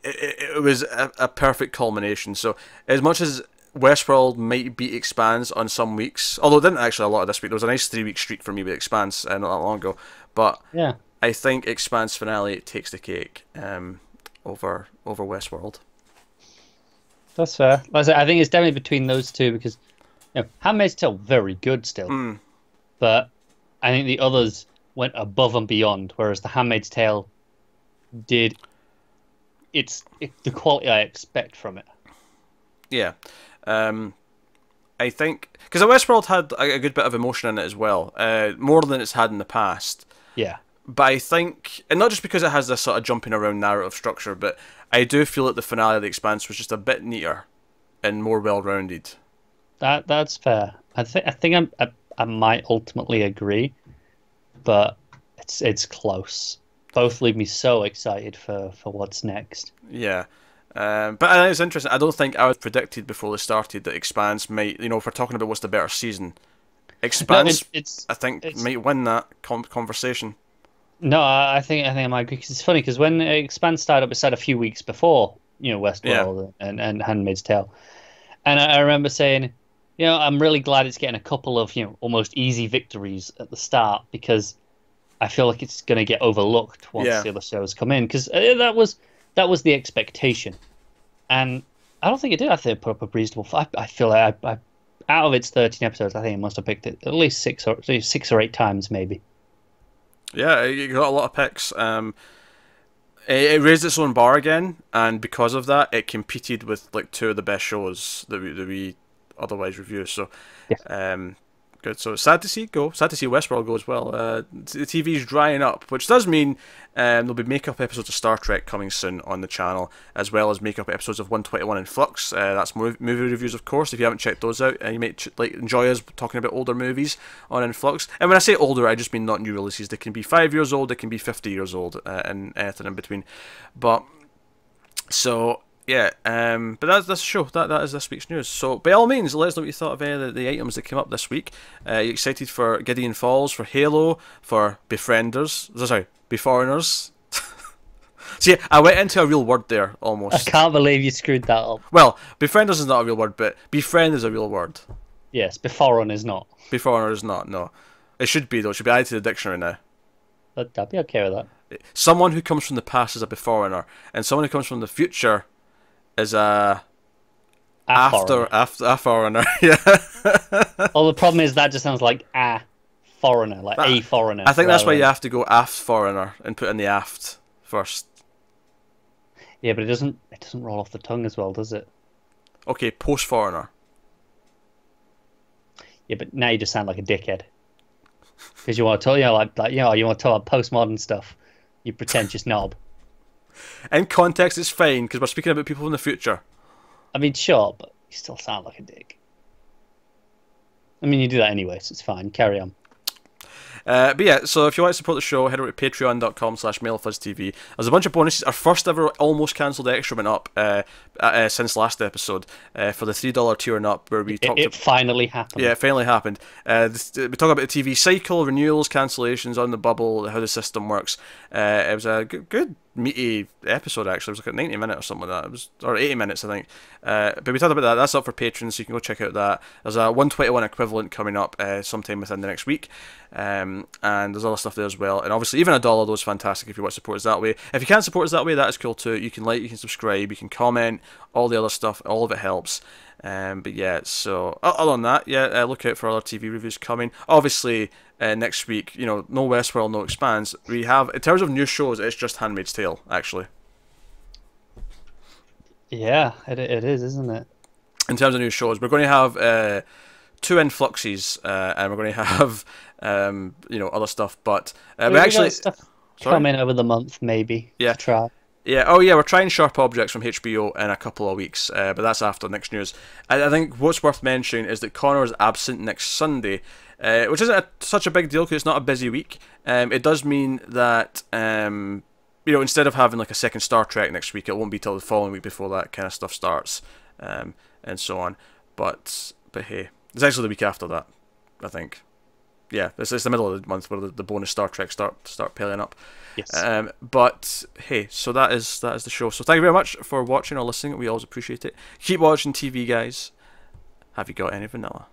[SPEAKER 1] It was a perfect culmination. So as much as Westworld might beat Expanse on some weeks, although it didn't actually a lot of this week, there was a nice 3-week streak for me with Expanse not that long ago. But
[SPEAKER 2] yeah,
[SPEAKER 1] I think Expanse finale takes the cake over Westworld.
[SPEAKER 2] That's fair. I think it's definitely between those 2 because Handmaid's Tale very good still, but I think the others went above and beyond. Whereas the Handmaid's Tale did the quality I expect from it.
[SPEAKER 1] Yeah, I think because the Westworld had a good bit of emotion in it as well, more than it's had in the past.
[SPEAKER 2] Yeah.
[SPEAKER 1] But I think, and not just because it has this sort of jumping around narrative structure, but I do feel that the finale of The Expanse was just a bit neater and more well-rounded.
[SPEAKER 2] That's fair. I think I might ultimately agree, but it's close. Both leave me so excited for what's next.
[SPEAKER 1] Yeah. But I think it's interesting. I don't think I was predicted before they started that Expanse might, if we're talking about what's the better season, Expanse, I think, might win that conversation.
[SPEAKER 2] No, I think I might agree because it's funny because when Expanse started up, it started a few weeks before Westworld and Handmaid's Tale, and I remember saying, I'm really glad it's getting a couple of almost easy victories at the start because I feel like it's going to get overlooked once the other shows come in because that was the expectation, and I don't think it did. I think it put up a reasonable. I feel like I out of its 13 episodes, I think it must have picked it at least 6 or 8 times maybe.
[SPEAKER 1] Yeah, it got a lot of picks. It raised its own bar again, and because of that, it competed with like 2 of the best shows that we otherwise review. So, Good. So it's sad to see it go. Sad to see Westworld go as well. The TV's drying up, which does mean there'll be make-up episodes of Star Trek coming soon on the channel, as well as make-up episodes of 121 in Flux. That's movie reviews, of course. If you haven't checked those out, you might enjoy us talking about older movies on In Flux. And when I say older, I just mean not new releases. They can be 5 years old, they can be 50 years old, and anything in between. But so. Yeah, but that's the show. That is this week's news. So, by all means, let us know what you thought of the items that came up this week. You excited for Gideon Falls, for Halo, for Beforeigners? See, I went into a real word there, almost.
[SPEAKER 2] I can't believe you screwed that up.
[SPEAKER 1] Well, Befrienders is not a real word, but Befriend is a real word.
[SPEAKER 2] Yes, Beforeigner is not.
[SPEAKER 1] Beforeigner is not, no. It should be, though. It should be added to the dictionary now.
[SPEAKER 2] I'd be okay with that.
[SPEAKER 1] Someone who comes from the past is a Beforeigner, and someone who comes from the future is a foreigner. Yeah.
[SPEAKER 2] Well, the problem is that just sounds like a foreigner, like a foreigner.
[SPEAKER 1] I think that's why you have to go aft foreigner and put in the aft first.
[SPEAKER 2] Yeah, but it doesn't roll off the tongue as well, does it?
[SPEAKER 1] Okay, post foreigner.
[SPEAKER 2] Yeah, but now you just sound like a dickhead. Because you want to talk, you want to talk about postmodern stuff. You pretentious knob.
[SPEAKER 1] In context, it's fine, because we're speaking about people in the future.
[SPEAKER 2] I mean, sure, but you still sound like a dick. I mean, you do that anyway, so it's fine. Carry on.
[SPEAKER 1] But yeah, so if you want to support the show, head over to patreon.com/MailFuzzTV. There's a bunch of bonuses. Our first ever almost cancelled extra went up since last episode for the $3 tier and up, where we talked.
[SPEAKER 2] It finally happened.
[SPEAKER 1] Yeah, it finally happened. We talk about the TV cycle, renewals, cancellations, on the bubble, how the system works. It was a good meaty episode, actually. It was like 90 minutes or something like that. It was, or 80 minutes, I think. But we talked about that. That's up for patrons, so you can go check out that. There's a 121 equivalent coming up sometime within the next week. And there's other stuff there as well. And obviously, even $1 though is fantastic if you want to support us that way. If you can't support us that way, that is cool too. You can like, you can subscribe, you can comment, all the other stuff. All of it helps. But yeah, so other than that, yeah, look out for other TV reviews coming. Obviously, next week, no Westworld, no Expanse. We have, in terms of new shows, it's just Handmaid's Tale, actually.
[SPEAKER 2] Yeah, it is, isn't it?
[SPEAKER 1] In terms of new shows, we're going to have 2 influxes, and we're going to have other stuff. But we actually
[SPEAKER 2] stuff coming over the month, maybe.
[SPEAKER 1] Yeah.
[SPEAKER 2] To try.
[SPEAKER 1] Yeah, oh yeah, we're trying Sharp Objects from HBO in a couple of weeks, but that's after next news. I think what's worth mentioning is that Connor is absent next Sunday, which isn't such a big deal because it's not a busy week. It does mean that, instead of having like a second Star Trek next week, it won't be till the following week before that kind of stuff starts, and so on. But hey, it's actually the week after that, I think. Yeah, it's the middle of the month where the bonus Star Trek start piling up.
[SPEAKER 2] Yes.
[SPEAKER 1] But hey, so that is the show. So thank you very much for watching or listening. We always appreciate it. Keep watching TV, guys. Have you got any vanilla?